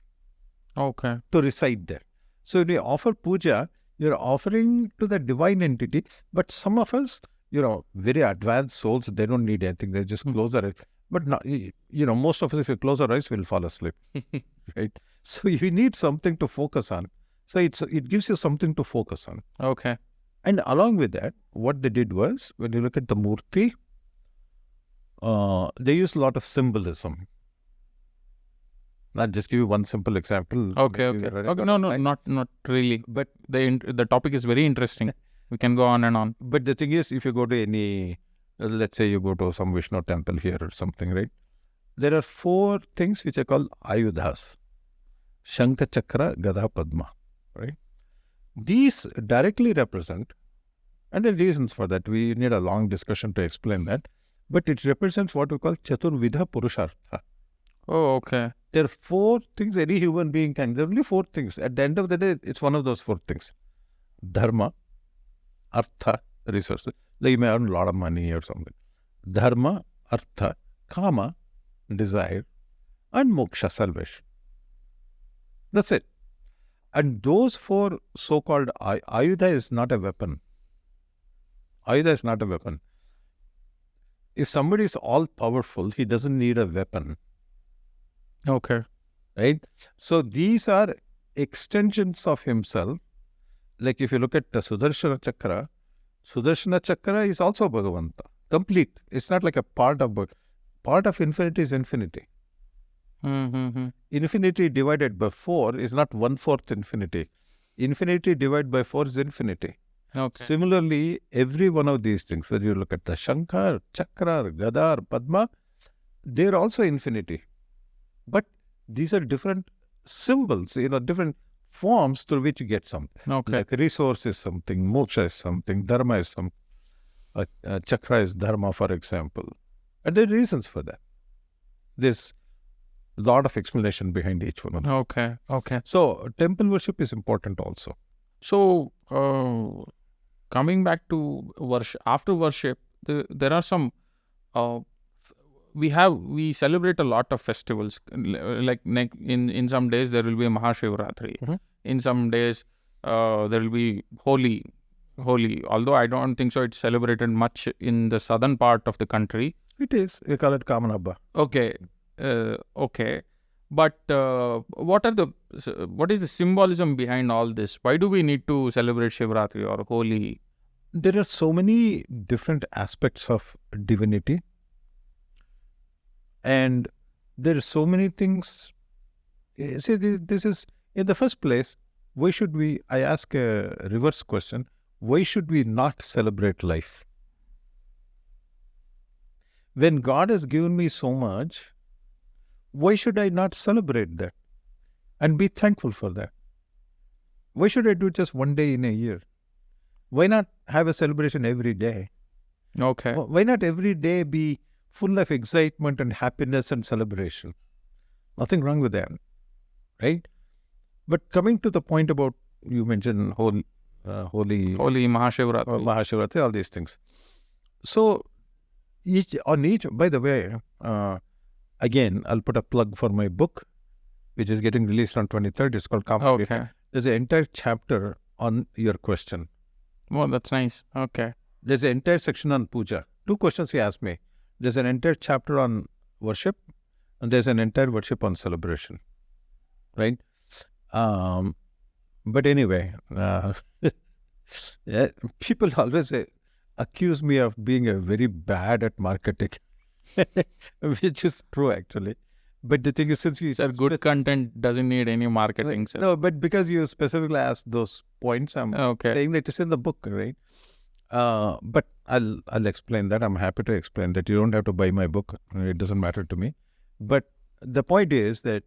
Okay. To reside there. So when you offer puja, you're offering to the divine entity, but some of us, very advanced souls, they don't need anything. They just close their eyes. But not, most of us, if you close our eyes, we'll fall asleep. Right? So you need something to focus on. So it gives you something to focus on. Okay. And along with that, what they did was, when you look at the murti, they use a lot of symbolism. Not just give you one simple example. Okay. No, not really. But the topic is very interesting. We can go on and on. But the thing is, if you go to any, let's say you go to some Vishnu temple here or something, right? There are 4 things which are called ayudhas. Shankha, Chakra, Gada, Padma, right? These directly represent, and there are reasons for that. We need a long discussion to explain that. But it represents what we call Chaturvidha Purushartha. Oh, okay. There are 4 things any human being can. There are only 4 things. At the end of the day, it's one of those 4 things. Dharma, Artha, resources. Like you may earn a lot of money or something. Dharma, Artha, Kama, desire, and Moksha, salvation. That's it. And those 4 so-called Ayudha is not a weapon. Ayudha is not a weapon. If somebody is all-powerful, he doesn't need a weapon. Okay. Right? So these are extensions of himself. Like if you look at the Sudarshana Chakra is also Bhagavanta. Complete. It's not like a part of infinity is infinity. Infinity divided by 4 is not 1/4 infinity. Infinity divided by 4 is infinity. Okay. Similarly, every one of these things, whether you look at the Shankar, Chakra, Gada, Padma, they're also infinity. But these are different symbols, different forms through which you get something. Okay. Like resource is something, moksha is something, dharma is something, chakra is dharma, for example. And there are reasons for that. There's a lot of explanation behind each one of them. Okay. Okay. So temple worship is important also. So, coming back to worship, after worship, there are some, we celebrate a lot of festivals. Like in some days there will be a Mahashivratri. Mhm. In some days there will be Holi. Although I don't think so, it's celebrated much in the southern part of the country. It is. We call it Kamana Habba. Okay. Okay. But what is the symbolism behind all this? Why do we need to celebrate Shivratri or Holi? There are so many different aspects of divinity. And there are so many things. See, this is, in the first place, why should we, I ask a reverse question, why should we not celebrate life? When God has given me so much, why should I not celebrate that and be thankful for that? Why should I do just one day in a year? Why not have a celebration every day? Okay. Why not every day be full of excitement and happiness and celebration? Nothing wrong with that, right? But coming to the point about, you mentioned Holi, Holi, Mahashivratri. Mahashivratri, all these things. So, by the way, again, I'll put a plug for my book, which is getting released on 23rd. It's called Kamana. Okay. There's an entire chapter on your question. Oh, that's nice. Okay. There's an entire section on puja. 2 questions he asked me. There's an entire chapter on worship, and there's an entire worship on celebration, right? But anyway, yeah, people always accuse me of being very bad at marketing, which is true actually. But the thing is, since you Sir, good content doesn't need any marketing, sir. No, but because you specifically asked those points, I'm saying that it's in the book, right? But I'll explain that. I'm happy to explain that. You don't have to buy my book. It doesn't matter to me. But the point is that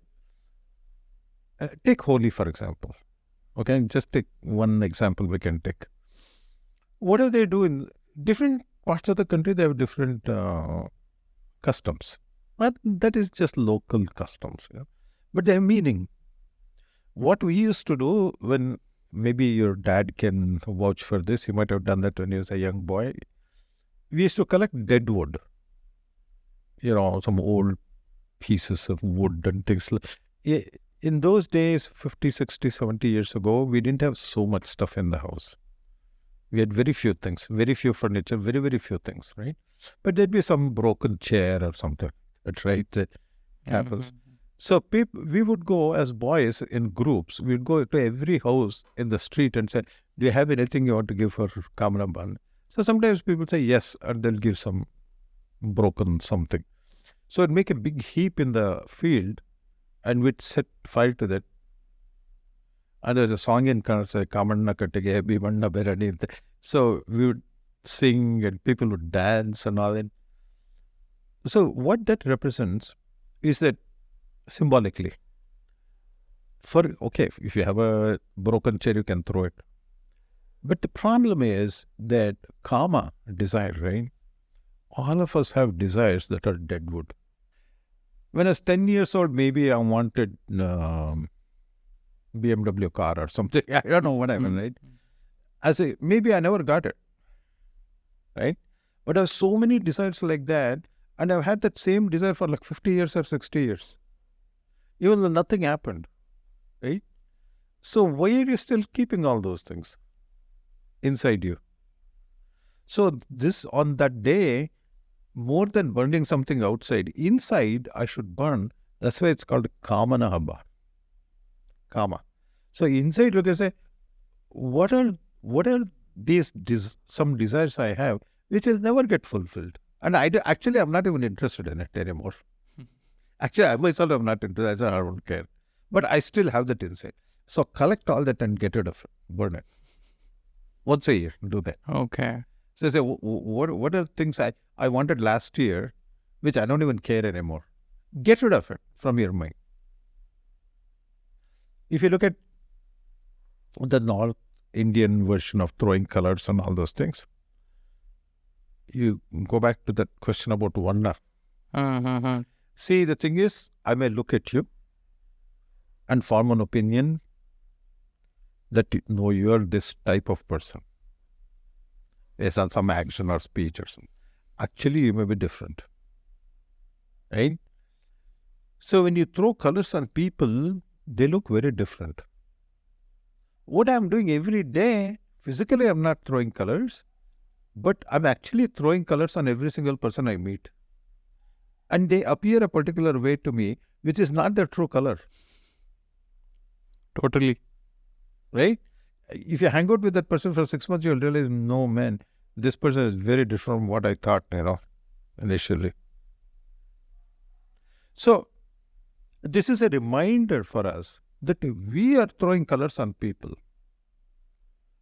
take Holi, for example. Okay, just take one example we can take. What do they do in different parts of the country? They have different customs. But that is just local customs. You know? But they have meaning. What we used to do when, maybe your dad can vouch for this, he might have done that when he was a young boy. We used to collect dead wood. You know, some old pieces of wood and things. In those days, 50, 60, 70 years ago, we didn't have so much stuff in the house. We had very few things, very few furniture, very, very few things, right? But there'd be some broken chair or something. That's right. That happens. Mm-hmm. So we would go as boys in groups. We'd go to every house in the street and say, do you have anything you want to give for Kamana Habba? So sometimes people say yes, and they'll give some broken something. So it'd make a big heap in the field, and we'd set fire to that. And there's a song in Kannada, say, Kamana Kattige, Bhimanna Berani. So we would sing and people would dance and all that. So what that represents is that symbolically, if you have a broken chair, you can throw it. But the problem is that kama, desire, right? All of us have desires that are dead wood. When I was 10 years old, maybe I wanted BMW car or something. I don't know what I mean, right? Maybe I never got it, right? But I have so many desires like that, and I've had that same desire for like 50 years or 60 years. Even though nothing happened, right? So why are you still keeping all those things inside you? So on that day, more than burning something outside, inside I should burn. That's why it's called Kamana Habba. Kama. So inside you can say, what are these some desires I have which will never get fulfilled? And I'm not even interested in it anymore. Actually, I myself am not interested. I don't care. But I still have that inside. So collect all that and get rid of it. Burn it. Once a year, do that. Okay. So say, what are things I wanted last year, which I don't even care anymore? Get rid of it from your mind. If you look at the North Indian version of throwing colors and all those things. You go back to that question about Varna. See, the thing is, I may look at you and form an opinion that you're this type of person based on some action or speech or something. Actually, you may be different, right? So when you throw colors on people, they look very different. What I'm doing every day, physically I'm not throwing colors, but I'm actually throwing colors on every single person I meet. And they appear a particular way to me, which is not their true color. Totally. Right? If you hang out with that person for 6 months, you'll realize, no, man, this person is very different from what I thought, initially. So, this is a reminder for us that we are throwing colors on people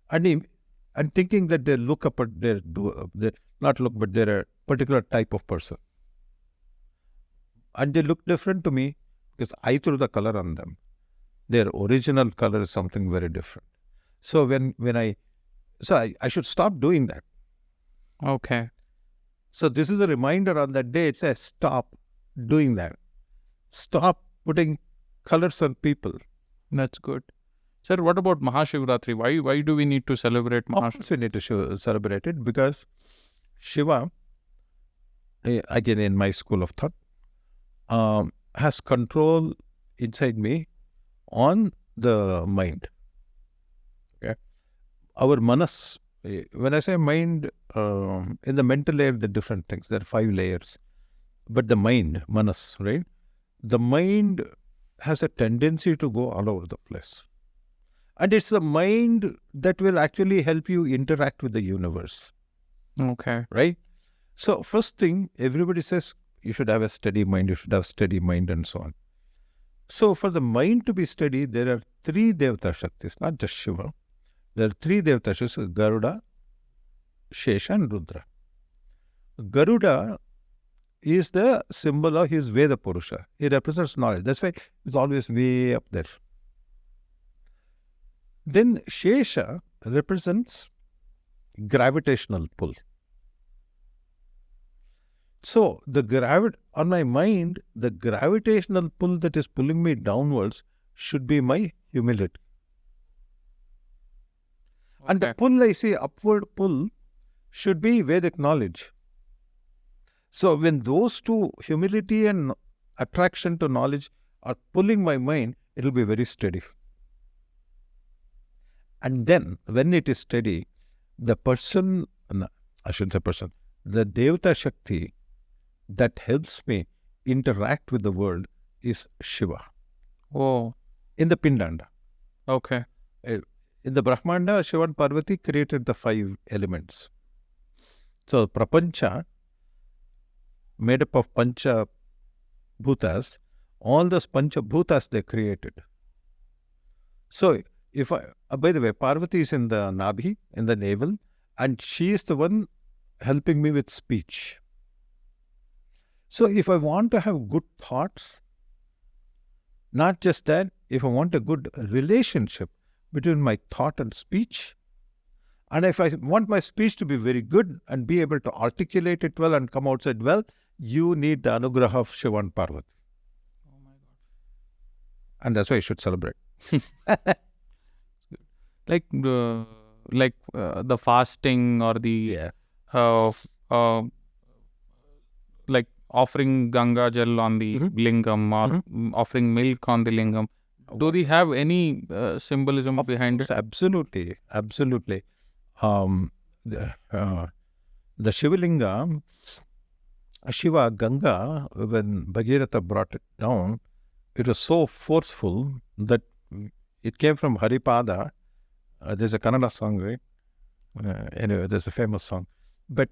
and thinking that they look up, they're not look, but they're a particular type of person. And they look different to me because I threw the color on them. Their original color is something very different. So I should stop doing that. Okay. So this is a reminder on that day. It says stop doing that. Stop putting colors on people. That's good. Sir, what about Mahashivratri? Why do we need to celebrate Of course we need to celebrate it because Shiva, again in my school of thought, has control inside me on the mind. Okay, our manas. When I say mind, in the mental layer, there are different things. There are 5 layers, but the mind, manas, right? The mind has a tendency to go all over the place, and it's the mind that will actually help you interact with the universe. Okay. Right. So first thing, everybody says you should have a steady mind. You should have steady mind, and so on. So for the mind to be steady, there are 3 Devata Shaktis, not just Shiva. There are 3 Devata Shaktis, Garuda, Shesha and Rudra. Garuda is the symbol of his Veda Purusha. He represents knowledge. That's why he's always way up there. Then Shesha represents gravitational pull. So on my mind, the gravitational pull that is pulling me downwards should be my humility. Okay. And the pull I say, upward pull, should be Vedic knowledge. So when those two, humility and attraction to knowledge, are pulling my mind, it will be very steady. And then when it is steady, the person, I shouldn't say person, the Devata Shakti that helps me interact with the world is Shiva. Oh. In the Pindanda. Okay. In the Brahmanda, Shiva and Parvati created the 5 elements. So Prapancha, made up of Pancha Bhutas, all those Pancha Bhutas they created. So by the way, Parvati is in the Nabhi, in the navel, and she is the one helping me with speech. So if I want to have good thoughts, not just that, if I want a good relationship between my thought and speech, and if I want my speech to be very good and be able to articulate it well and come outside well, you need the anugraha of Shiva and Parvati. Oh my God. And that's why you should celebrate. Like the fasting or the like offering Ganga Jal on the lingam or offering milk on the lingam. Do they have any symbolism behind it? Absolutely. Absolutely. The Shivalinga, Shiva, Ganga, when Bhagirath brought it down, it was so forceful that it came from Haripada. There's a Kannada song, right? Anyway, there's a famous song. But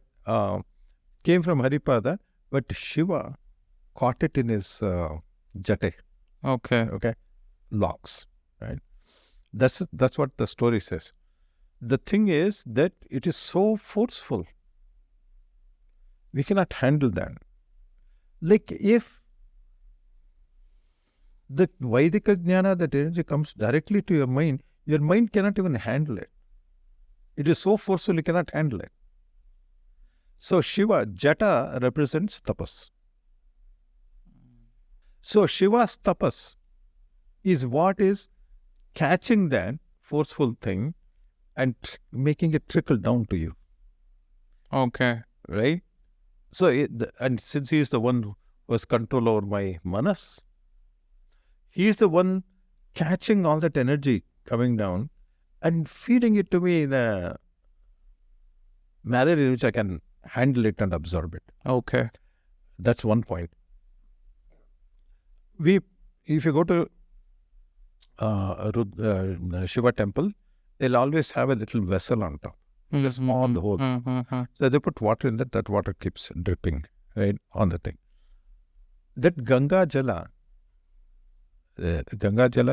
came from Haripada, but Shiva caught it in his jate. Okay. Locks, right? That's what the story says. The thing is that it is so forceful. We cannot handle that. Like if the Vaidika Jnana, that energy comes directly to your mind, your mind cannot even handle it. It is so forceful, you cannot handle it. So Shiva, Jata represents tapas. So Shiva's tapas is what is catching that forceful thing and making it trickle down to you. Okay. Right? So, and since he is the one who has control over my manas, he is the one catching all that energy coming down and feeding it to me in a manner in which I can handle it and absorb it. Okay. That's one point. If you go to Shiva temple, they'll always have a little vessel on top, a small hole. So they put water in that water keeps dripping, right, on the thing. That Ganga Jala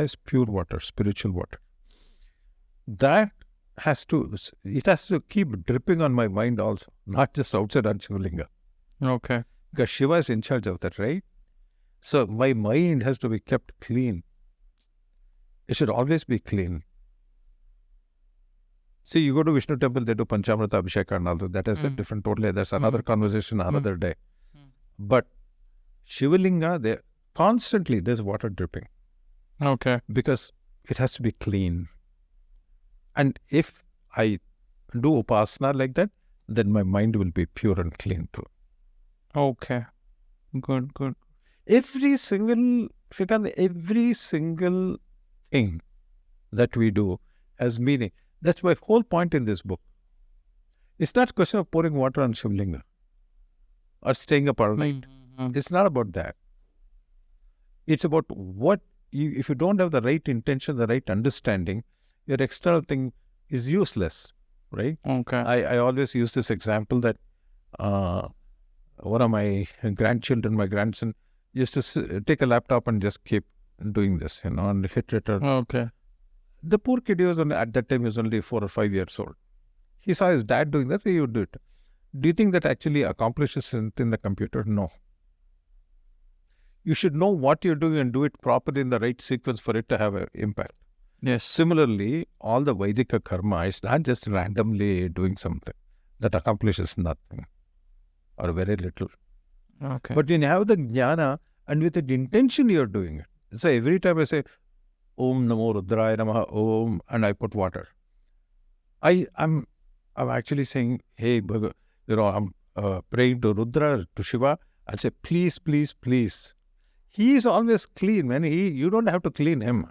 is pure water, spiritual water. That has to keep dripping on my mind also, not just outside on Shivalinga. Okay. Because Shiva is in charge of that, right? So my mind has to be kept clean. It should always be clean. See, you go to Vishnu temple, they do Panchamrita Abhisheka and all that. That is a different totally. That's another conversation another day. But Shivalinga, constantly there's water dripping. Okay. Because it has to be clean. And if I do upasana like that, then my mind will be pure and clean too. Okay. Good. Every single thing that we do has meaning. That's my whole point in this book. It's not a question of pouring water on Shivalinga or staying up all night. It's not about that. It's about if you don't have the right intention, the right understanding, your external thing is useless, right? Okay. I always use this example that one of my grandchildren, my grandson, used to take a laptop and just keep doing this, and hit return. Okay. The poor kid at that time was only 4 or 5 years old. He saw his dad doing that, so he would do it. Do you think that actually accomplishes something in the computer? No. You should know what you're doing and do it properly in the right sequence for it to have an impact. Yes. Similarly, all the Vedic karma is not just randomly doing something that accomplishes nothing or very little. Okay. But when you have the jnana and with the intention you're doing it. So every time I say, Om Namo Rudraya Namaha Om, and I put water, I'm actually saying, hey, I'm praying to Rudra, to Shiva. I'll say, please, please, please. He is always clean, man. You don't have to clean him.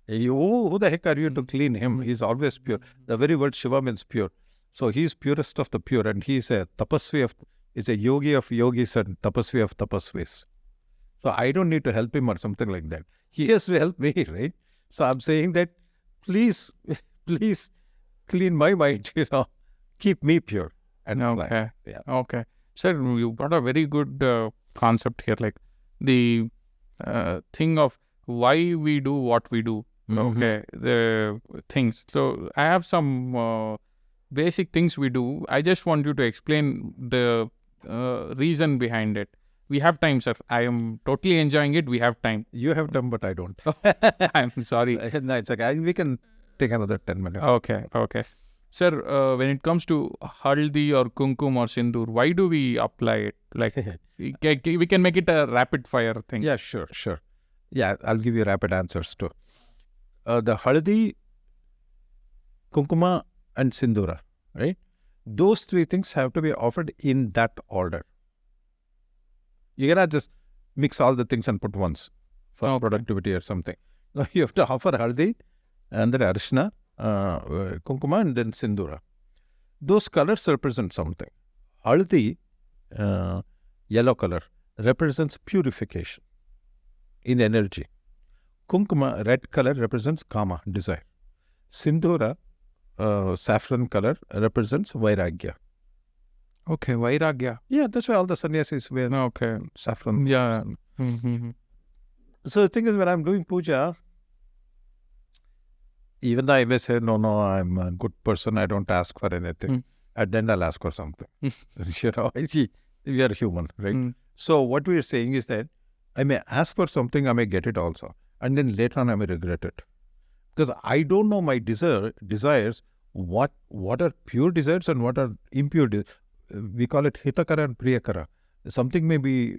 Who the heck are you to clean him? He's always pure. The very word Shiva means pure. So he's purest of the pure, and he's a tapasvi is a yogi of yogis and tapasvi of tapasvis. So I don't need to help him or something like that. He has to help me, right? So I'm saying that, please clean my mind, keep me pure. And okay. Yeah. Okay. Sir, you brought a very good concept here, like the thing of why we do what we do. Okay. The things. So I have some basic things we do. I just want you to explain the reason behind it. We have time, sir. I am totally enjoying it. We have time. You have time, but I don't. I'm sorry. No, it's okay. We can take another 10 minutes. Okay. Sir, when it comes to Haldi or Kunkum or Sindhoor, why do we apply it? Like, we can make it a rapid fire thing. Yeah, sure. Yeah, I'll give you rapid answers too. The Haldi, Kunkuma and Sindhura, right? Those three things have to be offered in that order. You cannot just mix all the things and put once for productivity or something. No, you have to offer Haldi and then Arshna, Kunkuma and then Sindhura. Those colors represent something. Haldi, yellow color, represents purification in energy. Kunkuma, red color, represents kama, desire. Sindhura, saffron color, represents vairagya. Okay, vairagya. Yeah, that's why all the sannyasis wear saffron. Yeah. So the thing is, when I'm doing puja, even though I may say, no, I'm a good person, I don't ask for anything. At the end, I'll ask for something. We are human, right? So what we are saying is that I may ask for something, I may get it also. And then later on, I may regret it. Because I don't know my desires, what are pure desires and what are impure desires. We call it hitakara and priyakara. Something may be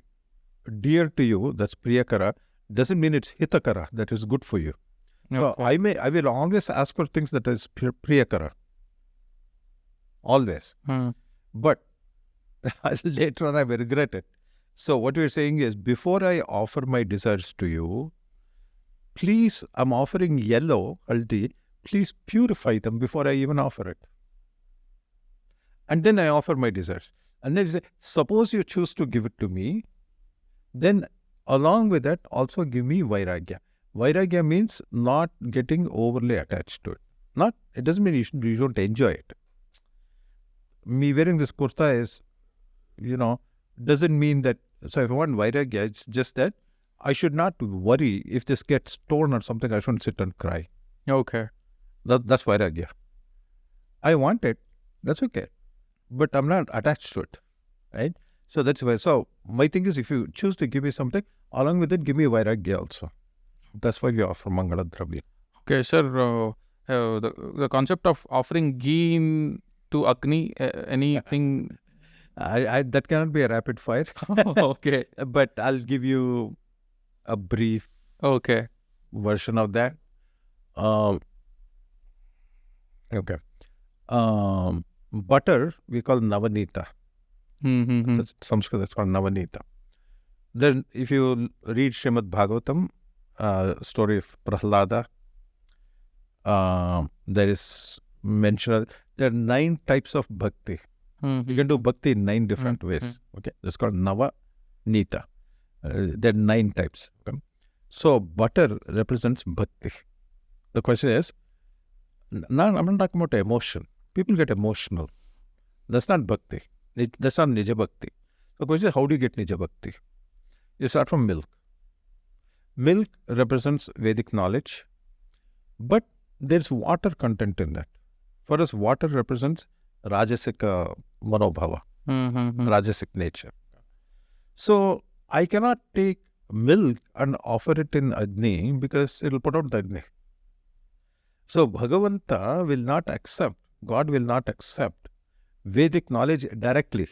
dear to you, that's priyakara, doesn't mean it's hitakara, that is good for you. So I will always ask for things that is priyakara. Always. But later on I will regret it. So what we're saying is, before I offer my desires to you, please, I'm offering yellow, haldi, please purify them before I even offer it. And then I offer my desires. And then you say, suppose you choose to give it to me, then along with that, also give me vairagya. Vairagya means not getting overly attached to it. It doesn't mean you don't enjoy it. Me wearing this kurta is, doesn't mean that. So if I want vairagya, it's just that I should not worry if this gets torn or something. I shouldn't sit and cry. Okay. That's vairagya. I want it. That's okay. But I'm not attached to it. Right? So that's why. So my thing is, if you choose to give me something, along with it, give me vairagya also. That's why we offer Mangala Dravya. Okay, sir. The concept of offering ghee to Agni, anything? That cannot be a rapid fire. Okay. But I'll give you a brief version of that. Okay. Butter, we call Navanita. That's Sanskrit, that's called Navanita. Then if you read Srimad Bhagavatam, story of Prahlada, there is mention, there are 9 types of bhakti. You can do bhakti in 9 different ways. Okay, that's called Navanita. There are 9 types. Okay? So butter represents bhakti. The question is, now I'm not talking about emotion. People get emotional. That's not bhakti. That's not nija bhakti. The question is, how do you get nija bhakti? You start from milk. Milk represents Vedic knowledge, but there's water content in that. For us, water represents Rajasika manobhava, Rajasic nature. So I cannot take milk and offer it in Agni because it will put out the Agni. So Bhagavanta will not accept, God will not accept Vedic knowledge directly.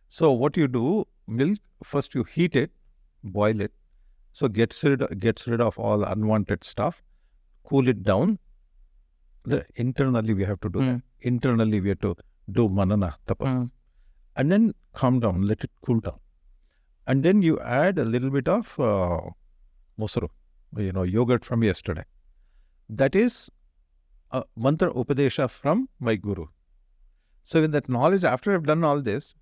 So what you do, milk, first you heat it, boil it, so gets rid of all unwanted stuff, cool it down. Internally we have to do that. Internally we have to do manana, tapas. And then calm down, let it cool down. And then you add a little bit of mosuru, yogurt from yesterday. That is a mantra upadesha from my guru. So in that knowledge, after I've done all this,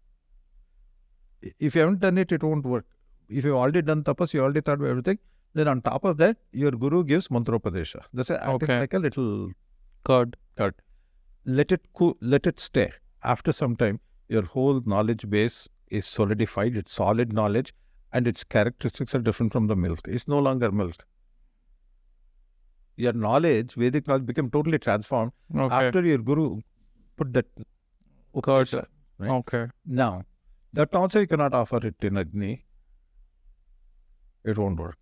if you haven't done it, it won't work. If you've already done tapas, you already thought of everything, then on top of that, your guru gives mantra upadesha. That's like a little curd. Let it cool, let it stay. After some time, your whole knowledge base is solidified, it's solid knowledge, and its characteristics are different from the milk. It's no longer milk. Your knowledge, Vedic knowledge, became totally transformed after your guru put that upadesha. Right? Okay. Now, that also you cannot offer it in Agni. It won't work.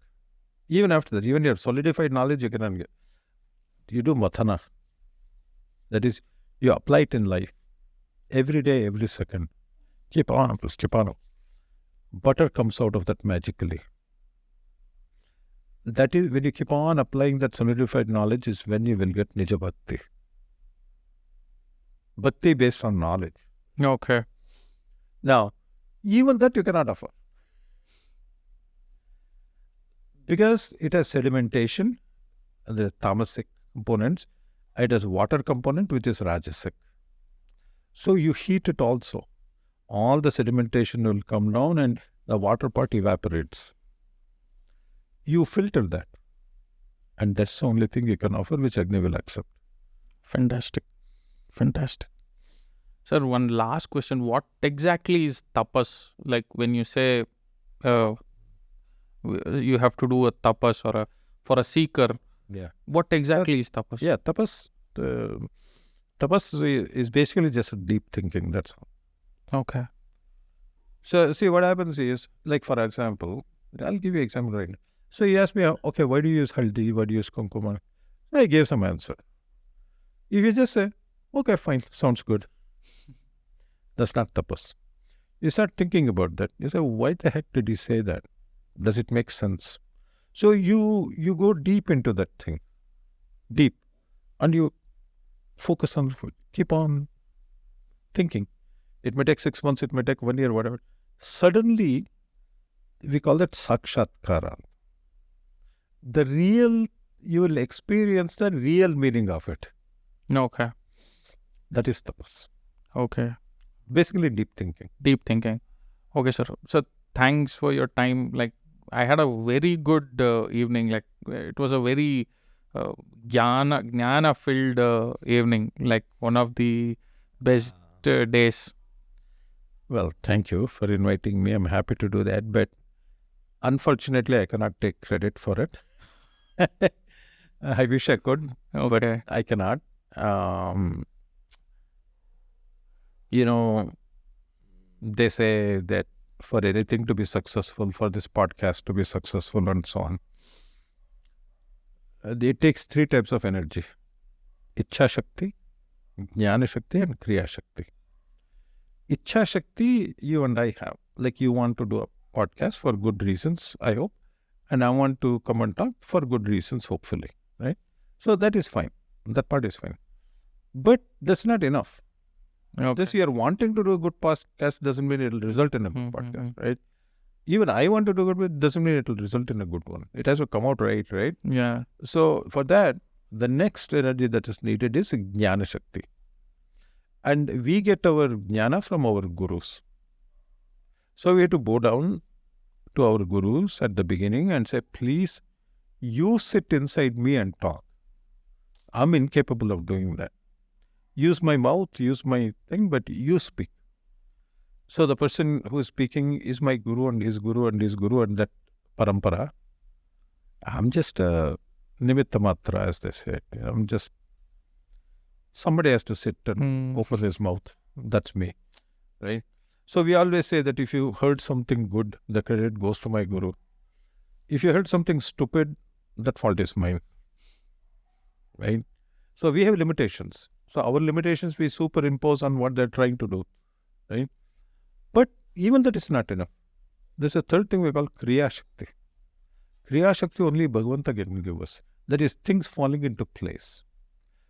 Even after that, even your solidified knowledge, you cannot get. You do mathana. That is, you apply it in life. Every day, every second. Keep on. Butter comes out of that magically. That is, when you keep on applying that solidified knowledge, is when you will get nija bhakti. Bhakti based on knowledge. Okay. Now, even that you cannot offer. Because it has sedimentation, the tamasic components, it has water component, which is rajasic. So you heat it also. All the sedimentation will come down and the water part evaporates. You filter that. And that's the only thing you can offer which Agni will accept. Fantastic. Sir, one last question. What exactly is tapas? Like when you say you have to do a tapas or for a seeker, what exactly is tapas? Yeah, tapas is basically just a deep thinking, that's all. Okay. So see, what happens is, like for example, I'll give you an example right now. So you ask me, okay, why do you use haldi, why do you use kumkum? I gave some answer. If you just say, okay, fine, sounds good, that's not tapas. You start thinking about that. You say, why the heck did he say that? Does it make sense? So you go deep into that thing, deep, and you focus on food. Keep on thinking. It may take 6 months, it may take 1 year, whatever. Suddenly, we call that sakshatkara. You will experience the real meaning of it. Okay. That is tapas. Okay. Basically, deep thinking. Deep thinking. Okay, sir. So thanks for your time. Like, I had a very good evening. Like, it was a very jnana filled evening. Like, one of the best days. Well, thank you for inviting me. I'm happy to do that. But unfortunately, I cannot take credit for it. I wish I could, but Okay. I cannot. They say that for anything to be successful, for this podcast to be successful and so on, it takes 3 types of energy. Ichha Shakti, Jnana Shakti and Kriya Shakti. Ichha Shakti, you and I have. Like, you want to do a podcast for good reasons, I hope. And I want to come and talk for good reasons, hopefully. Right? So that is fine. That part is fine. But that's not enough. Okay. Just you're wanting to do a good podcast doesn't mean it will result in a good podcast, right? Even I want to do a good one doesn't mean it will result in a good one. It has to come out right? Yeah. So for that, the next energy that is needed is Jnana Shakti. And we get our Jnana from our gurus. So we have to bow down to our gurus at the beginning and say, please, you sit inside me and talk. I'm incapable of doing that. Use my mouth, use my thing, but you speak. So the person who is speaking is my guru and his guru and his guru and that parampara. I'm just a nimitta matra, as they say. I'm just, somebody has to sit and open his mouth. That's me, right? So we always say that if you heard something good, the credit goes to my guru. If you heard something stupid, that fault is mine, right? So we have limitations. So our limitations we superimpose on what they're trying to do, right? But even that is not enough. There's a third thing we call Kriya Shakti. Kriya Shakti only Bhagavanta can give us. That is things falling into place.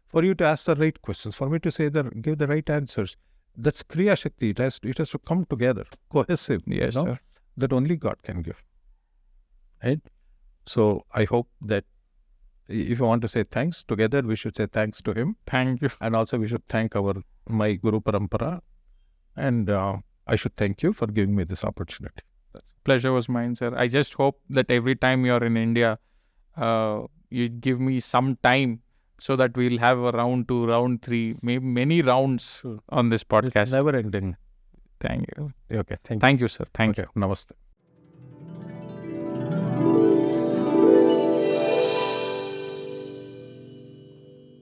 For you to ask the right questions, for me to say give the right answers, that's Kriya Shakti. It has to come together, cohesive. Yes, sir. That only God can give. Right? So I hope that if you want to say thanks, together we should say thanks to him. Thank you. And also we should thank my Guru Parampara. And I should thank you for giving me this opportunity. Pleasure was mine, sir. I just hope that every time you're in India, you give me some time so that we'll have a round 2, round 3, maybe many rounds on this podcast. It's never ending. Thank you. Okay. Thank you, sir. Thank you. Namaste.